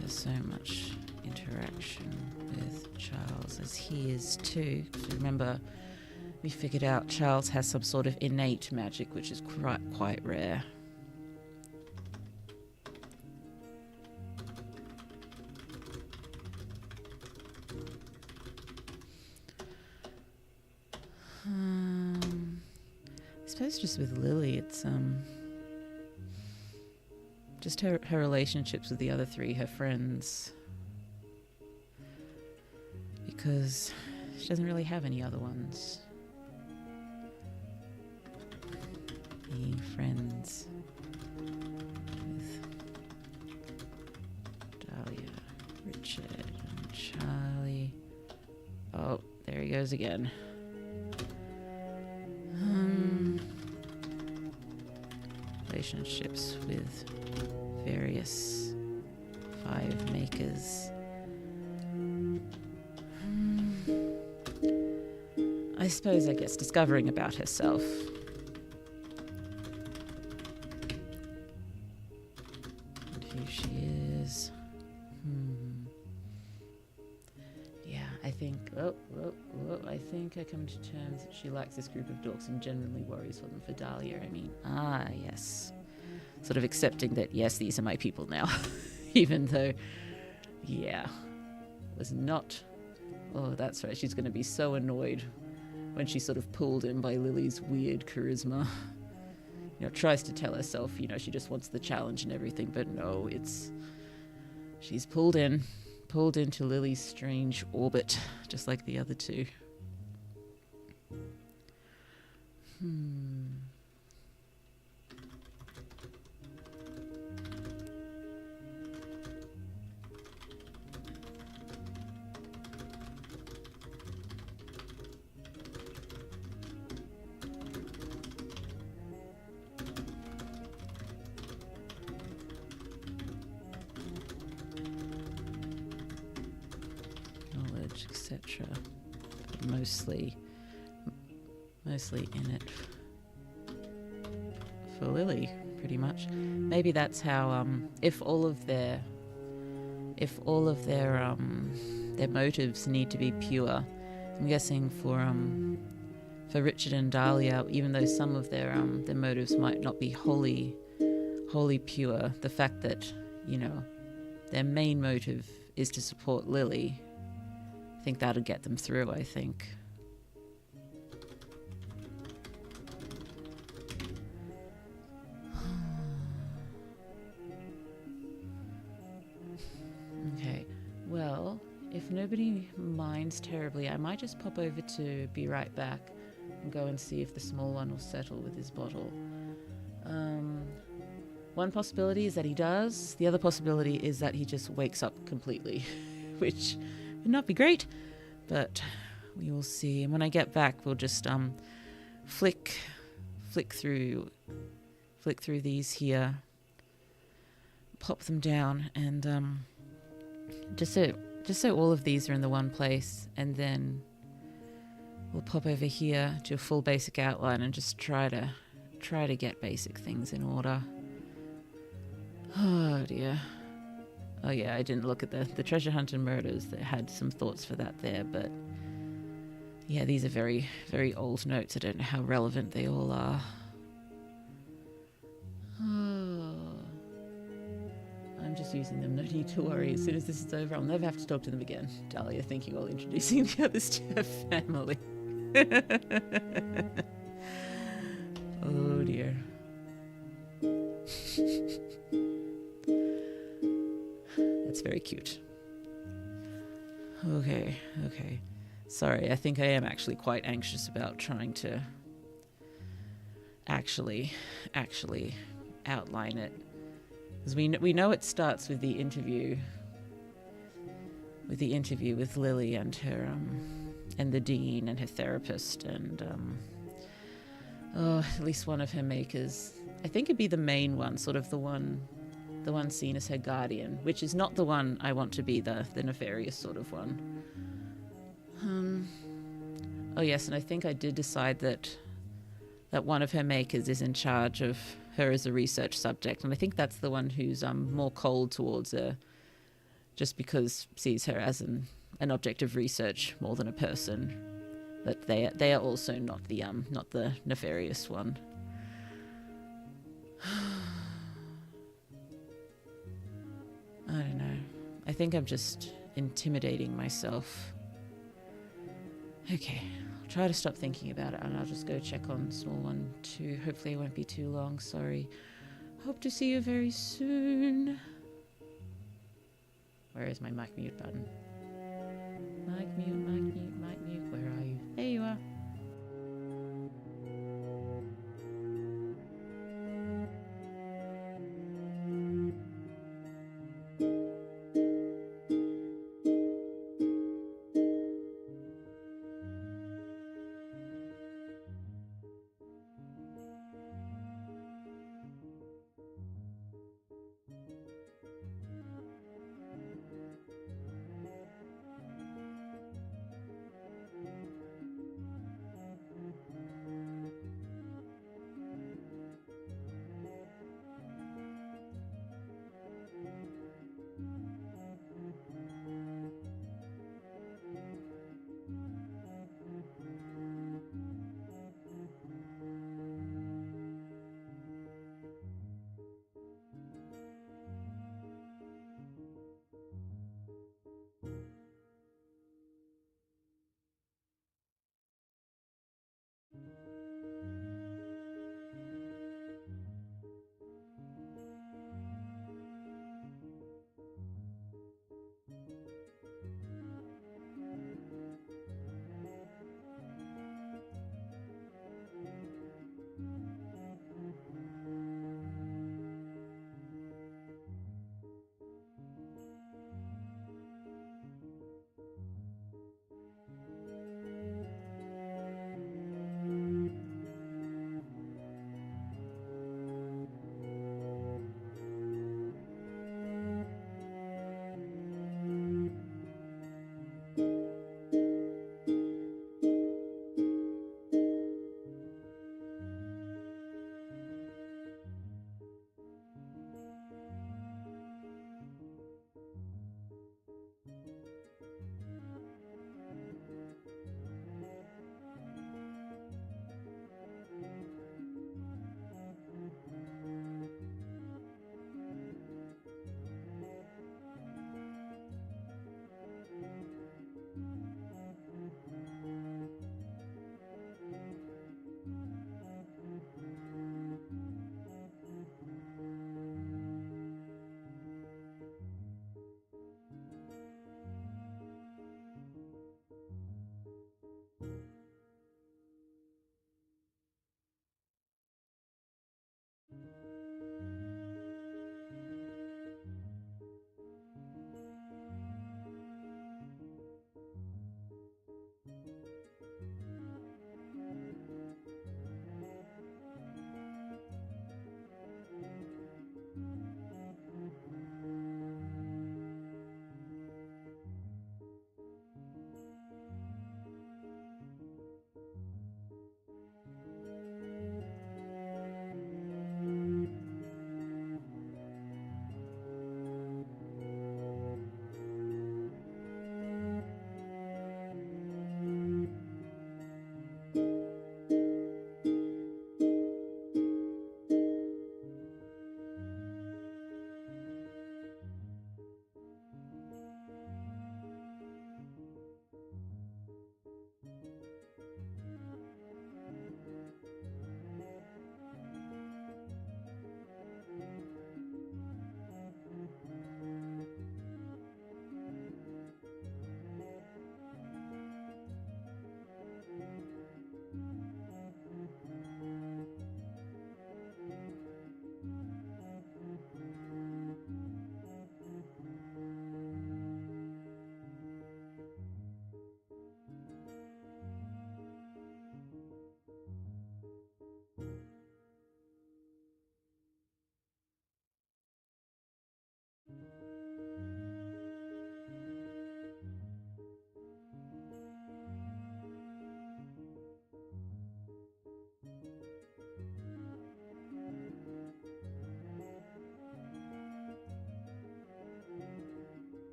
Speaker 1: has so much interaction with Charles, as he is too. 'Cause remember, we figured out Charles has some sort of innate magic, which is quite rare. I suppose just with Lily, it's just her relationships with the other three, her friends, because she doesn't really have any other ones. Being friends with Dahlia, Richard, and Charlie. Oh, there he goes again. Relationships with various five makers. I suppose, I guess, discovering about herself. And who she is. Yeah, I think, I think I come to terms that she likes this group of dorks and genuinely worries for them. For Dahlia, I mean, yes. Sort of accepting that, yes, these are my people now. Even though, yeah, was not, oh, that's right, she's going to be so annoyed when she's sort of pulled in by Lily's weird charisma. You know, tries to tell herself, you know, she just wants the challenge and everything, but no, she's pulled into Lily's strange orbit, just like the other two. research, etc. Mostly in it for Lily, pretty much. Maybe that's how if all of their their motives need to be pure. I'm guessing for Richard and Dahlia, even though some of their motives might not be wholly pure, the fact that, you know, their main motive is to support Lily, I think that'll get them through, I think. Okay, well, if nobody minds terribly, I might just pop over to Be Right Back and go and see if the small one will settle with his bottle. One possibility is that he does. The other possibility is that he just wakes up completely, which would not be great, but we will see. And when I get back, we'll just flick through these here, pop them down, and just so all of these are in the one place, and then we'll pop over here to a full basic outline and just try to get basic things in order. Oh dear. Oh yeah, I didn't look at the treasure hunt and murders. That had some thoughts for that there, but yeah, these are very, very old notes. I don't know how relevant they all are. Oh. I'm just using them, no need to worry. As soon as this is over, I'll never have to talk to them again. Dahlia thinking while introducing the others to her family. Oh dear. That's very cute. Okay. Sorry, I think I am actually quite anxious about trying to actually outline it. Because we know it starts with the interview with Lily and her and the dean and her therapist and at least one of her makers. I think it'd be the main one, sort of the one seen as her guardian, which is not the one I want to be, the nefarious sort of one. Oh yes, and I think I did decide that one of her makers is in charge of her as a research subject, and I think that's the one who's more cold towards her, just because sees her as an object of research more than a person. But they are also not the nefarious one. I don't know. I think I'm just intimidating myself. Okay, I'll try to stop thinking about it, and I'll just go check on small one too. Hopefully it won't be too long, sorry. Hope to see you very soon. Where is my mic mute button? Mic mute, where are you? There you are.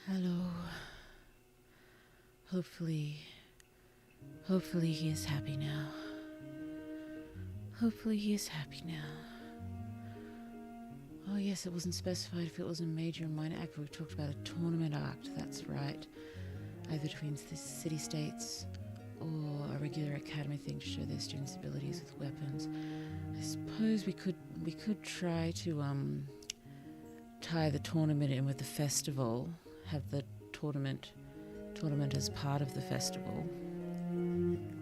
Speaker 1: Hello. Hopefully he is happy now. Hopefully he is happy now. Oh yes, it wasn't specified if it was a major or minor act, but we talked about a tournament act, that's right. Either between the city-states or a regular academy thing to show their students' abilities with weapons. I suppose we could try to tie the tournament in with the festival, have the tournament as part of the festival.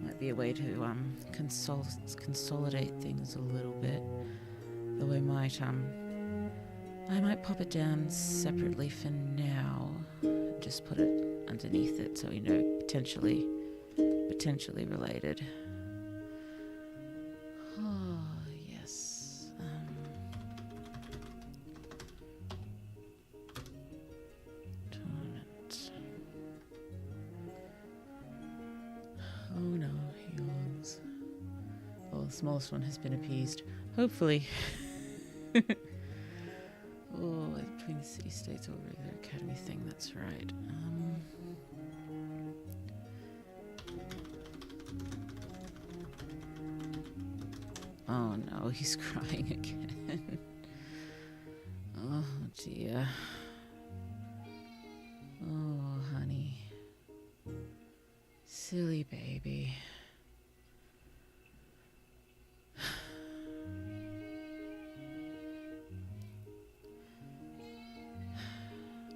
Speaker 1: Might be a way to consolidate things a little bit. Though I might pop it down separately for now. Just put it underneath it so we know potentially related. Oh yes. Tournament. Oh no, he yawns. Oh, the smallest one has been appeased. Hopefully. Oh, between the city-states or regular academy thing, that's right. Oh no, he's crying again. Oh dear. Oh, honey. Silly baby.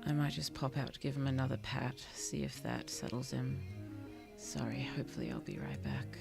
Speaker 1: I might just pop out to give him another pat, see if that settles him. Sorry, hopefully I'll be right back.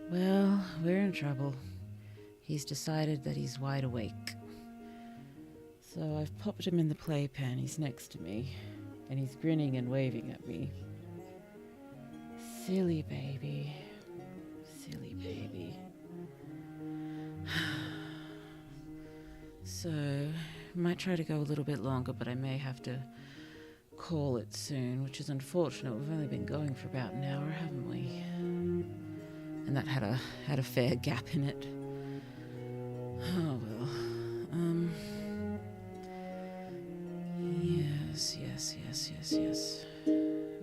Speaker 1: Well, we're in trouble. He's decided that he's wide awake. So I've popped him in the playpen. He's next to me. And he's grinning and waving at me. Silly baby. Silly baby. So, might try to go a little bit longer, but I may have to call it soon, which is unfortunate. We've only been going for about an hour, haven't we? And that had a fair gap in it. Oh well. Yes.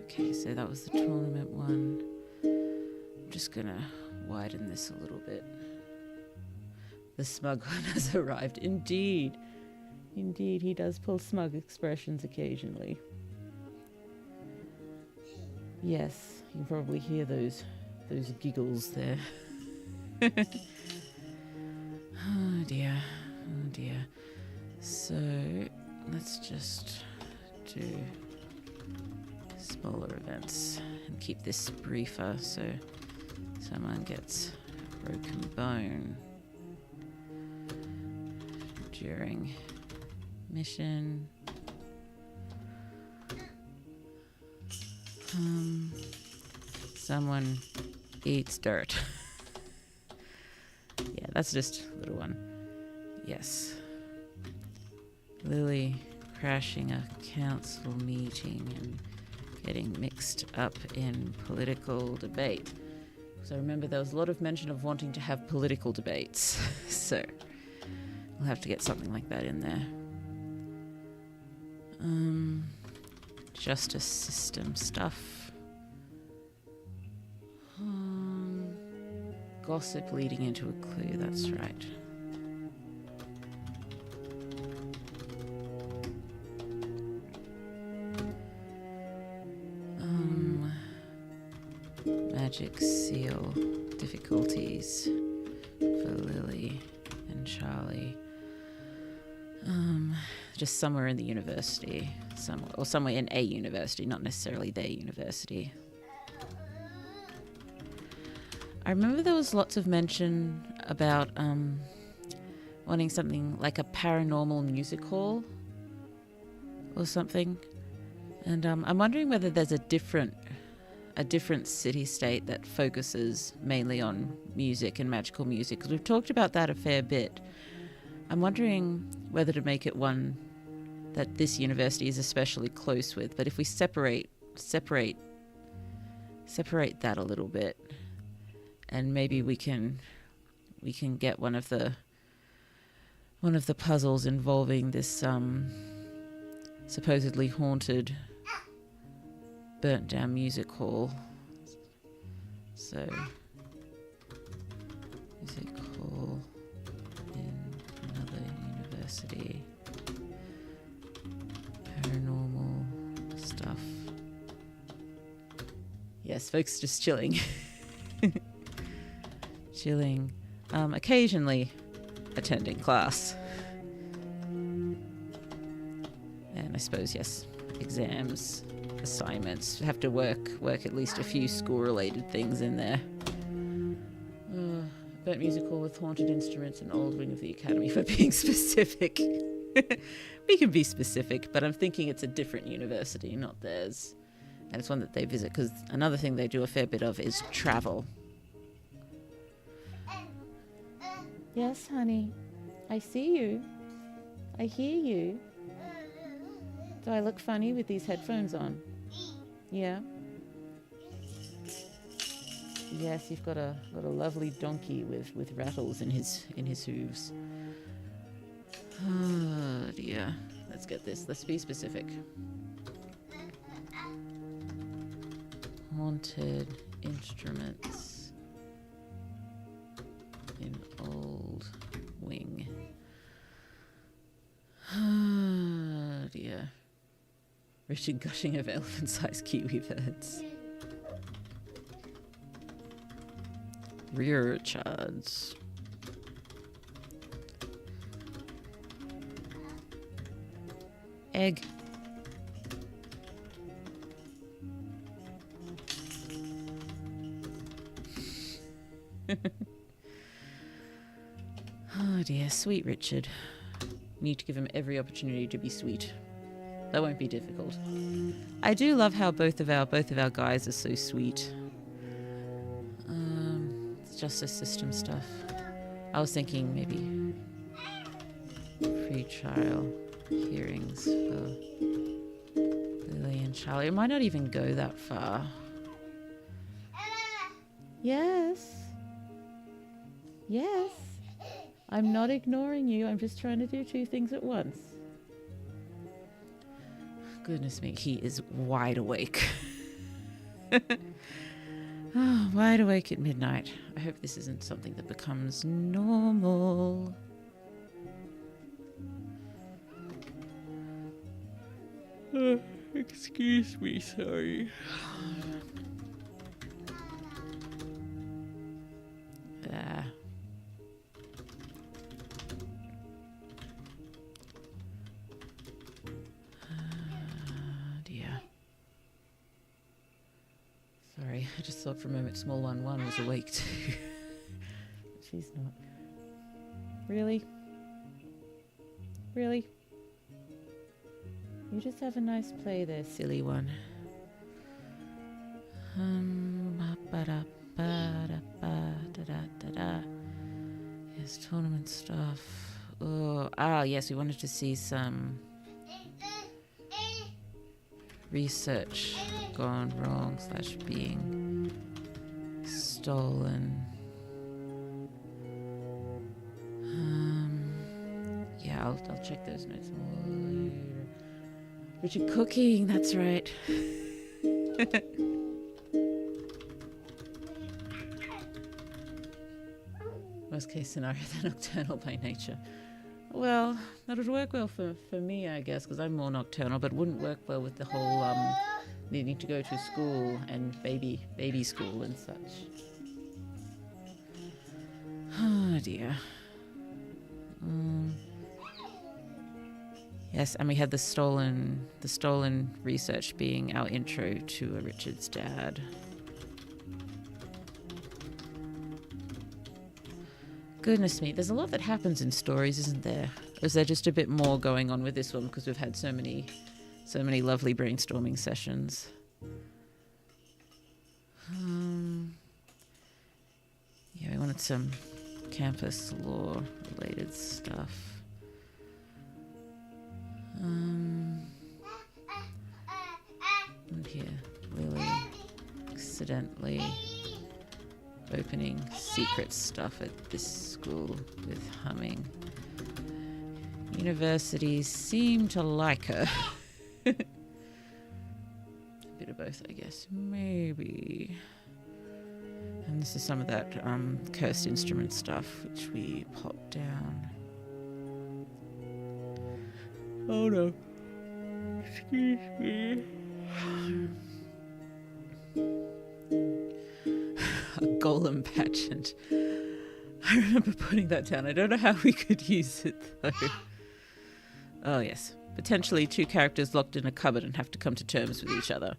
Speaker 1: Okay, so that was the tournament one. I'm just gonna widen this a little bit. The smug one has arrived. Indeed, he does pull smug expressions occasionally. Yes, you can probably hear those giggles there. Oh dear. So let's just do smaller events and keep this briefer, so someone gets a broken bone during mission. Someone eats dirt. Yeah, that's just a little one. Yes. Lily crashing a council meeting and getting mixed up in political debate. So I remember there was a lot of mention of wanting to have political debates. So we'll have to get something like that in there. Justice system stuff. Gossip leading into a clue, that's right. Magic seal difficulties for Lily and Charlie. Just somewhere in the university, somewhere in a university, not necessarily their university. I remember there was lots of mention about wanting something like a paranormal music hall or something, and I'm wondering whether there's a different city-state that focuses mainly on music and magical music, because we've talked about that a fair bit. I'm wondering whether to make it one that this university is especially close with, but if we separate that a little bit, and maybe we can get one of the puzzles involving this supposedly haunted, burnt down music hall. So, music hall in another university. Paranormal stuff. Yes, folks just chilling. Occasionally attending class. And I suppose, yes, exams, assignments, have to work at least a few school-related things in there. Burnt music hall with haunted instruments and old wing of the academy, for being specific. We can be specific, but I'm thinking it's a different university, not theirs. And it's one that they visit, because another thing they do a fair bit of is travel. Yes, honey. I see you. I hear you. Do I look funny with these headphones on? Yeah? Yes, you've got a lovely donkey with rattles in his hooves. Oh dear. Let's get this. Let's be specific. Haunted instruments in old wing. Oh dear. Richard gushing of elephant-sized kiwi birds. Rear chards. Egg. Oh dear, sweet Richard. Need to give him every opportunity to be sweet. That won't be difficult. I do love how both of our guys are so sweet. It's justice system stuff. I was thinking maybe pre-trial hearings for Lily and Charlie. It might not even go that far. Yes. Yes. I'm not ignoring you. I'm just trying to do two things at once. Goodness me, he is wide awake. Oh, wide awake at midnight. I hope this isn't something that becomes normal. Excuse me, sorry. Ah. Dear. Sorry, I just thought for a moment small 1-1 was awake too. But she's not. Really? Really? You just have a nice play there, silly one. Yes, tournament stuff. Oh, yes, we wanted to see some research gone wrong / being stolen. Yeah, I'll check those notes more later. Richard cooking, that's right. Worst case scenario, they're nocturnal by nature. Well, that would work well for me, I guess, because I'm more nocturnal, but wouldn't work well with the whole needing to go to school and baby school and such. Oh dear. Yes, and we had the stolen research being our intro to Richard's dad. Goodness me, there's a lot that happens in stories, isn't there? Or is there just a bit more going on with this one because we've had so many lovely brainstorming sessions? Yeah, we wanted some campus law related stuff. And here, Lily accidentally opening secret stuff at this school with humming. Universities seem to like her. A bit of both, I guess. Maybe. And this is some of that cursed instrument stuff, which we popped down. Oh no. Excuse me. A golem pageant. I remember putting that down. I don't know how we could use it though. Oh yes. Potentially 2 characters locked in a cupboard and have to come to terms with each other.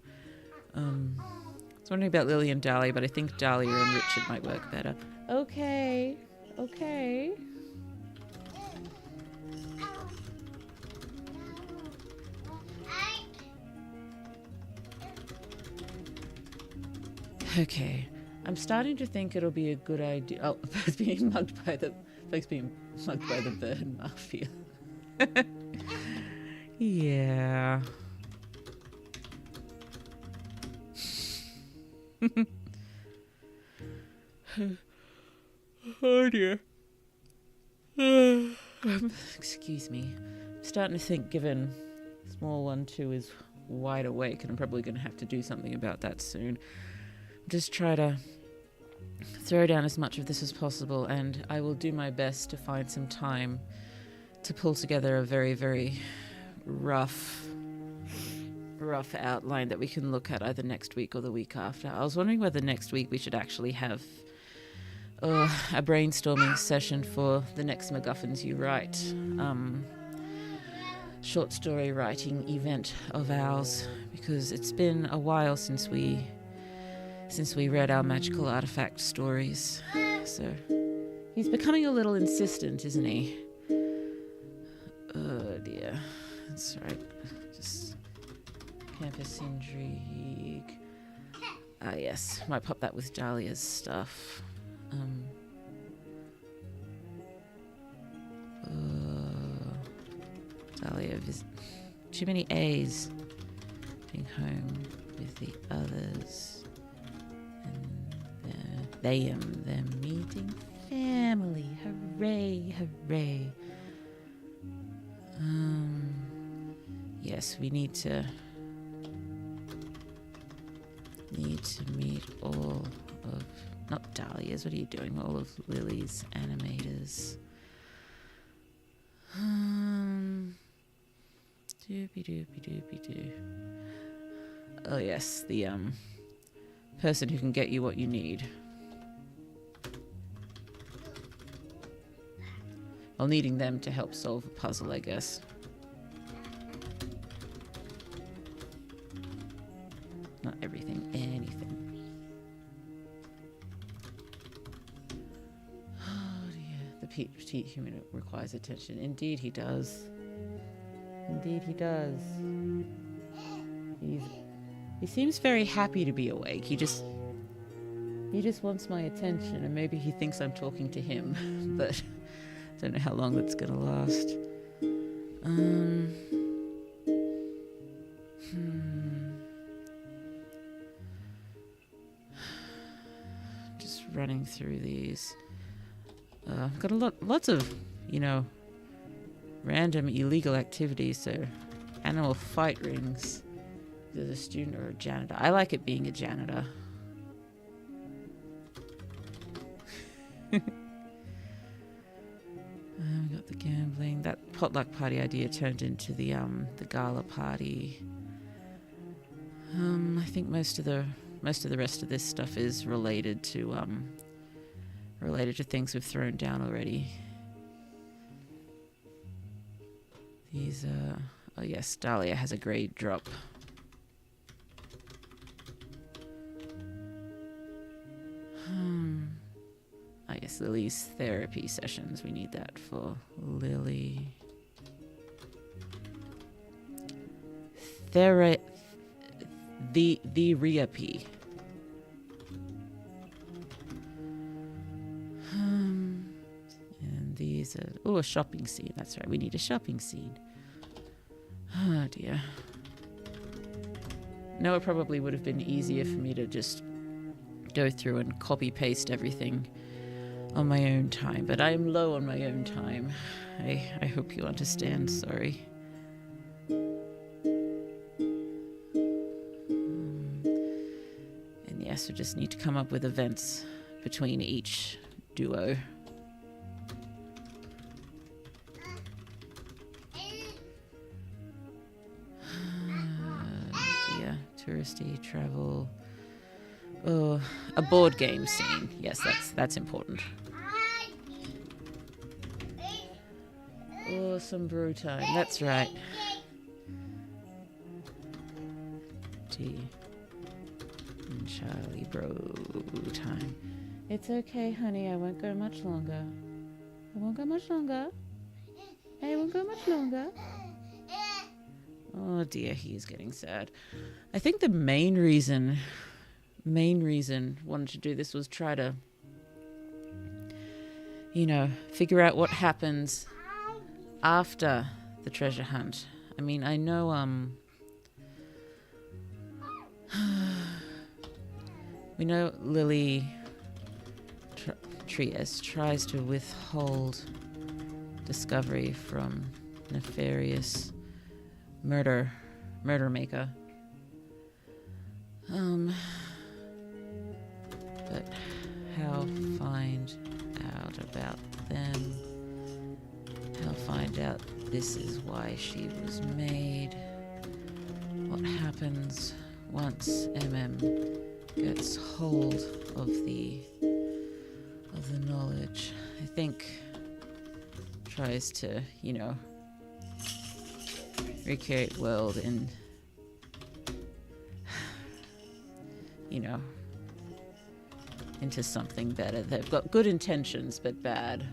Speaker 1: I was wondering about Lily and Dahlia, but I think Dahlia and Richard might work better. Okay. Okay. Okay, I'm starting to think it'll be a good idea. Oh, folks being mugged by the bird mafia. Yeah. Oh dear. Excuse me. I'm starting to think, given small 1-2 is wide awake, and I'm probably going to have to do something about that soon. Just try to throw down as much of this as possible, and I will do my best to find some time to pull together a very, very rough outline that we can look at either next week or the week after. I was wondering whether next week we should actually have a brainstorming session for the next MacGuffins You Write short story writing event of ours, because it's been a while since we read our magical artifact stories. So he's becoming a little insistent, isn't he? Oh dear. That's right. Just campus intrigue. Ah yes, might pop that with Dahlia's stuff. Dahlia too many A's. Being home with the others. And them meeting family. Hooray, hooray. Yes, we need to meet all of, not Dahlia's, what are you doing? All of Lily's animators. Doopy-doopy-doopy-doo. Oh yes, the person who can get you what you need. Well, needing them to help solve a puzzle, I guess. Not everything, anything. Oh dear, the petite human requires attention. Indeed he does. Indeed he does. He seems very happy to be awake. He just wants my attention, and maybe he thinks I'm talking to him, but I don't know how long that's gonna last. Just running through these. Got lots of, random illegal activities. So, animal fight rings. There's a student or a janitor. I like it being a janitor. We got the gambling. That potluck party idea turned into the gala party. I think most of the rest of this stuff is related to things we've thrown down already. These oh yes, Dahlia has a grade drop. I guess Lily's therapy sessions. We need that for Lily. The Riapi. And these are a shopping scene. That's right. We need a shopping scene. Oh dear. No, it probably would have been easier for me to just go through and copy paste everything on my own time, but I am low on my own time. I hope you understand. Sorry. And yes, we just need to come up with events between each duo. Dear, touristy travel. Oh, a board game scene. Yes, that's important. Oh, some brew time. That's right. Tea and Charlie brew time. It's okay, honey. I won't go much longer. I won't go much longer. I won't go much longer. Oh dear, he's getting sad. I think the main reason wanted to do this was try to, figure out what happens after the treasure hunt. I mean, I know, we know Lily Trieste tries to withhold discovery from nefarious murder maker. But how find out about them? How find out this is why she was made? What happens once MM gets hold of the knowledge? I think tries to, recreate world in, into something better. They've got good intentions, but bad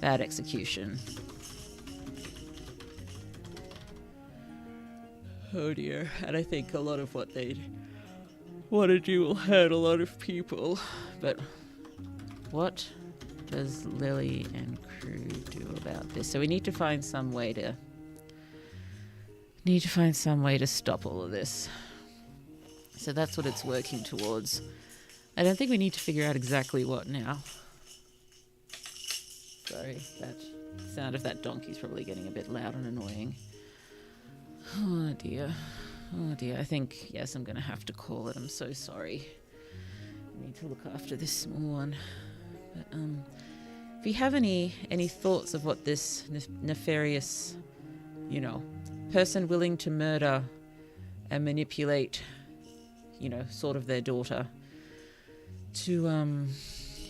Speaker 1: execution. Oh dear. And I think a lot of what they'd want to do will hurt a lot of people, but What does Lily and crew do about this? So we need to find some way to stop all of this. So that's what it's working towards. I don't think we need to figure out exactly what now. Sorry, that sound of that donkey's probably getting a bit loud and annoying. Oh dear. Oh dear. I think, yes, I'm going to have to call it. I'm so sorry. I need to look after this small one. But, if you have any thoughts of what this nefarious, person willing to murder and manipulate, sort of their daughter to,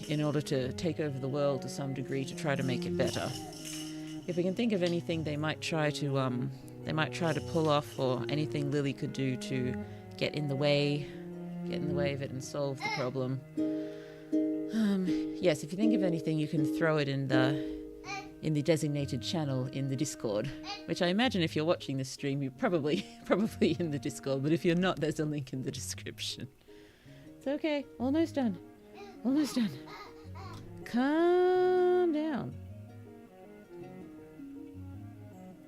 Speaker 1: in order to take over the world to some degree to try to make it better. If we can think of anything they might try to pull off, or anything Lily could do to get in the way of it and solve the problem. Yes, if you think of anything, you can throw it in the designated channel in the Discord, which I imagine if you're watching this stream, you're probably in the Discord, but if you're not, there's a link in the description. It's okay. Almost done. Almost done. Calm down.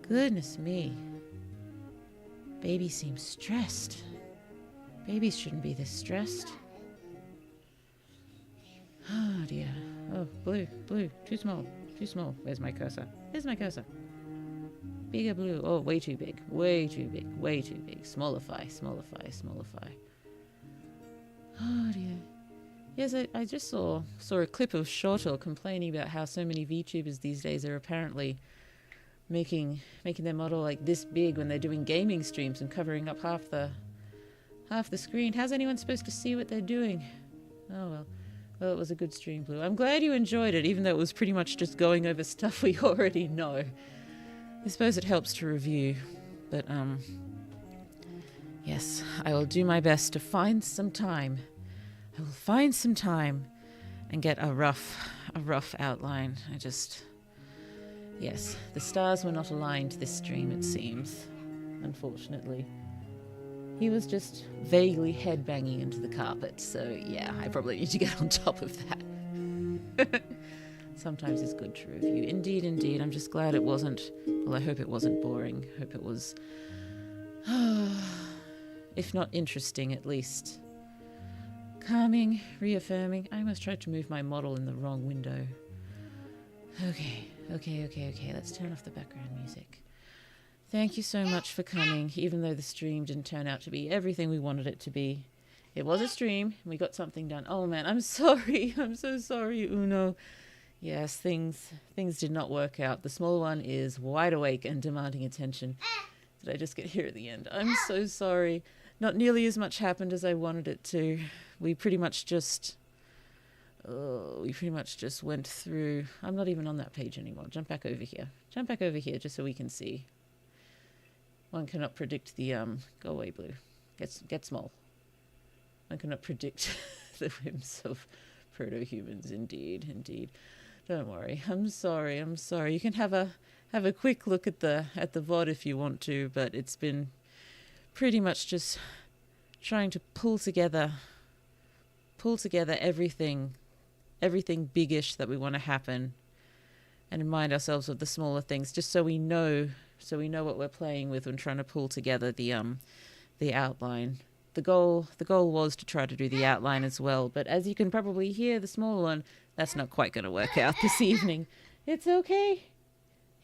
Speaker 1: Goodness me. Baby seems stressed. Babies shouldn't be this stressed. Oh dear. Oh, blue. Too small. Where's my cursor? Bigger blue. Oh, way too big. Smallify. Oh dear. Yes, I just saw a clip of Shortle complaining about how so many VTubers these days are apparently making their model like this big when they're doing gaming streams and covering up half the screen. How's anyone supposed to see what they're doing? Oh well. Well, it was a good stream, Blue. I'm glad you enjoyed it, even though it was pretty much just going over stuff we already know. I suppose it helps to review, but yes, I will do my best to find some time. I will find some time and get a rough outline. Yes, the stars were not aligned this stream, it seems, unfortunately. He was just vaguely headbanging into the carpet, so yeah, I probably need to get on top of that. Sometimes it's good to review. Indeed. I'm just glad it wasn't, well, I hope it wasn't boring. Hope it was, if not interesting, at least calming, reaffirming. I almost tried to move my model in the wrong window. Okay. Let's turn off the background music. Thank you so much for coming, even though the stream didn't turn out to be everything we wanted it to be. It was a stream, and we got something done. Oh man, I'm sorry. I'm so sorry, Uno. Yes, things did not work out. The small one is wide awake and demanding attention. Did I just get here at the end? I'm so sorry. Not nearly as much happened as I wanted it to. We pretty much just went through. I'm not even on that page anymore. Jump back over here just so we can see. One cannot predict the go away, Blue. Get small. One cannot predict the whims of proto-humans. Indeed. Don't worry. I'm sorry. You can have a quick look at the VOD if you want to, but it's been pretty much just trying to pull together everything biggish that we want to happen, and remind ourselves of the smaller things, just so we know what we're playing with when trying to pull together the outline. The goal was to try to do the outline as well, but as you can probably hear, the small one, that's not quite going to work out this evening. It's okay.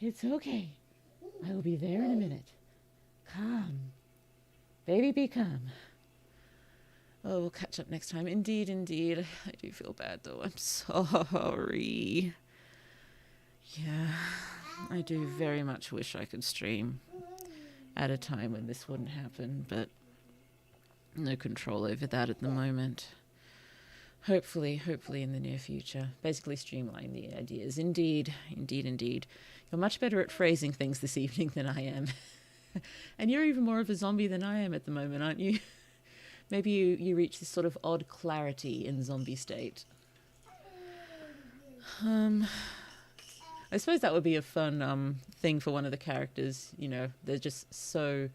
Speaker 1: I will be there in a minute. Calm. Baby, be calm. Oh, we'll catch up next time. Indeed. I do feel bad, though. I'm sorry. Yeah, I do very much wish I could stream at a time when this wouldn't happen, but no control over that at the moment. Hopefully in the near future. Basically streamline the ideas. Indeed. You're much better at phrasing things this evening than I am. And you're even more of a zombie than I am at the moment, aren't you? Maybe you reach this sort of odd clarity in zombie state. I suppose that would be a fun thing for one of the characters. You know, they're just so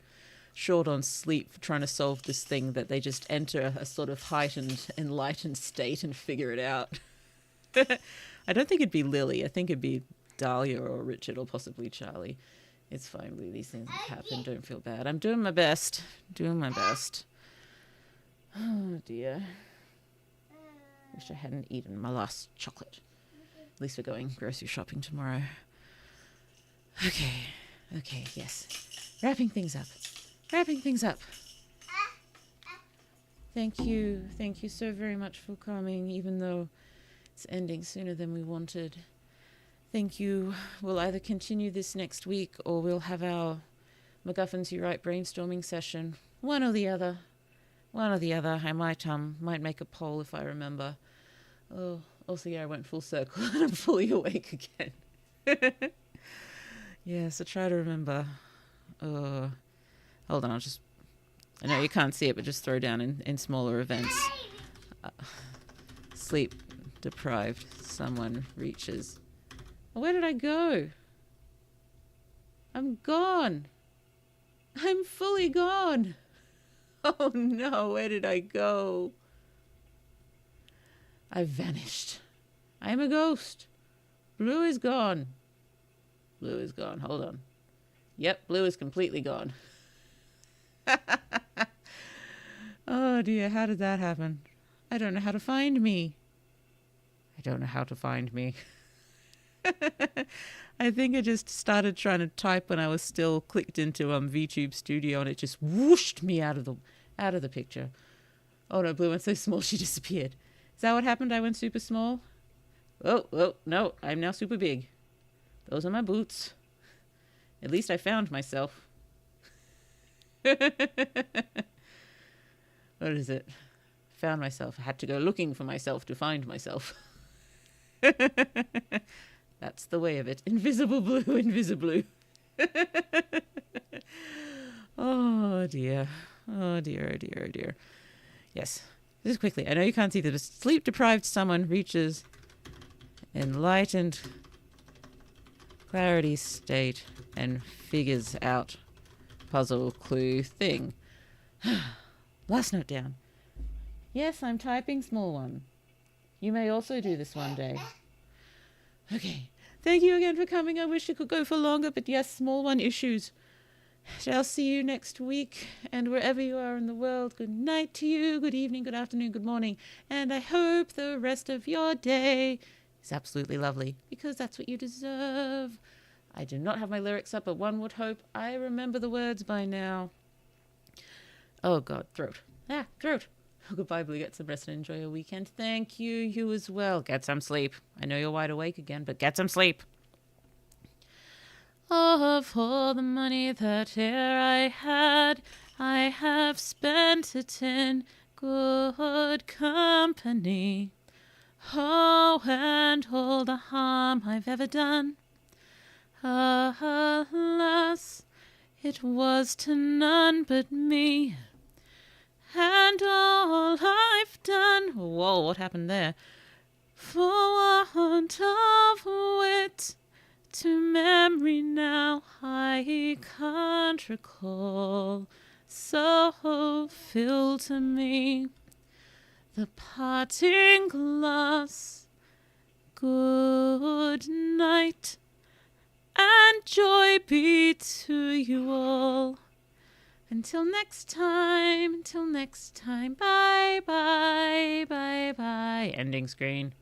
Speaker 1: short on sleep trying to solve this thing that they just enter a sort of heightened, enlightened state and figure it out. I don't think it'd be Lily. I think it'd be Dahlia or Richard or possibly Charlie. It's fine, Blue. These things happen. Don't feel bad. I'm doing my best. Doing my best. Oh, dear. Wish I hadn't eaten my last chocolate. At least we're going grocery shopping tomorrow. Okay. Okay, yes. Wrapping things up. Wrapping things up. Thank you. Thank you so very much for coming, even though it's ending sooner than we wanted. Thank you. We'll either continue this next week or we'll have our MacGuffins You Write brainstorming session. One or the other. One or the other. I might make a poll if I remember. Oh, also, yeah, I went full circle and I'm fully awake again. Yeah, so try to remember. Hold on, I know you can't see it, but just throw down in smaller events. Sleep deprived. Someone reaches. Where did I go? I'm gone. I'm fully gone. Oh no, where did I go? I've vanished. I am a ghost. Blue is gone. Blue is gone. Hold on. Yep, Blue is completely gone. Oh dear, how did that happen? I don't know how to find me. I don't know how to find me. I think I just started trying to type when I was still clicked into VTube Studio, and it just whooshed me out of the picture. Oh no, Blue went so small she disappeared. Is that what happened? I went super small? Oh, no, I'm now super big. Those are my boots. At least I found myself. What is it? Found myself. I had to go looking for myself to find myself. That's the way of it. Invisible Blue, invisible. Oh dear. Oh dear, oh dear, oh dear. Yes. Just quickly. I know you can't see this, but sleep-deprived someone reaches enlightened clarity state and figures out puzzle clue thing. Last note down. Yes, I'm typing small one. You may also do this one day. Okay. Thank you again for coming. I wish it could go for longer, but yes, small one issues. Shall see you next week, and wherever you are in the world, good night to you, good evening, good afternoon, good morning, and I hope the rest of your day is absolutely lovely, because that's what you deserve. I do not have my lyrics up, but one would hope I remember the words by now. Oh God, throat. Throat. Oh, goodbye, Blue. Get some rest and enjoy your weekend. Thank you. You as well. Get some sleep. I know you're wide awake again, but get some sleep. Of all the money that e'er I had, I have spent it in good company. Oh, and all the harm I've ever done, alas, it was to none but me. And all I've done, whoa, what happened there? For want of wit, to memory now I can't recall, so fill to me the parting glass. Good night, and joy be to you all. Until next time, bye, bye, bye, bye. Ending screen.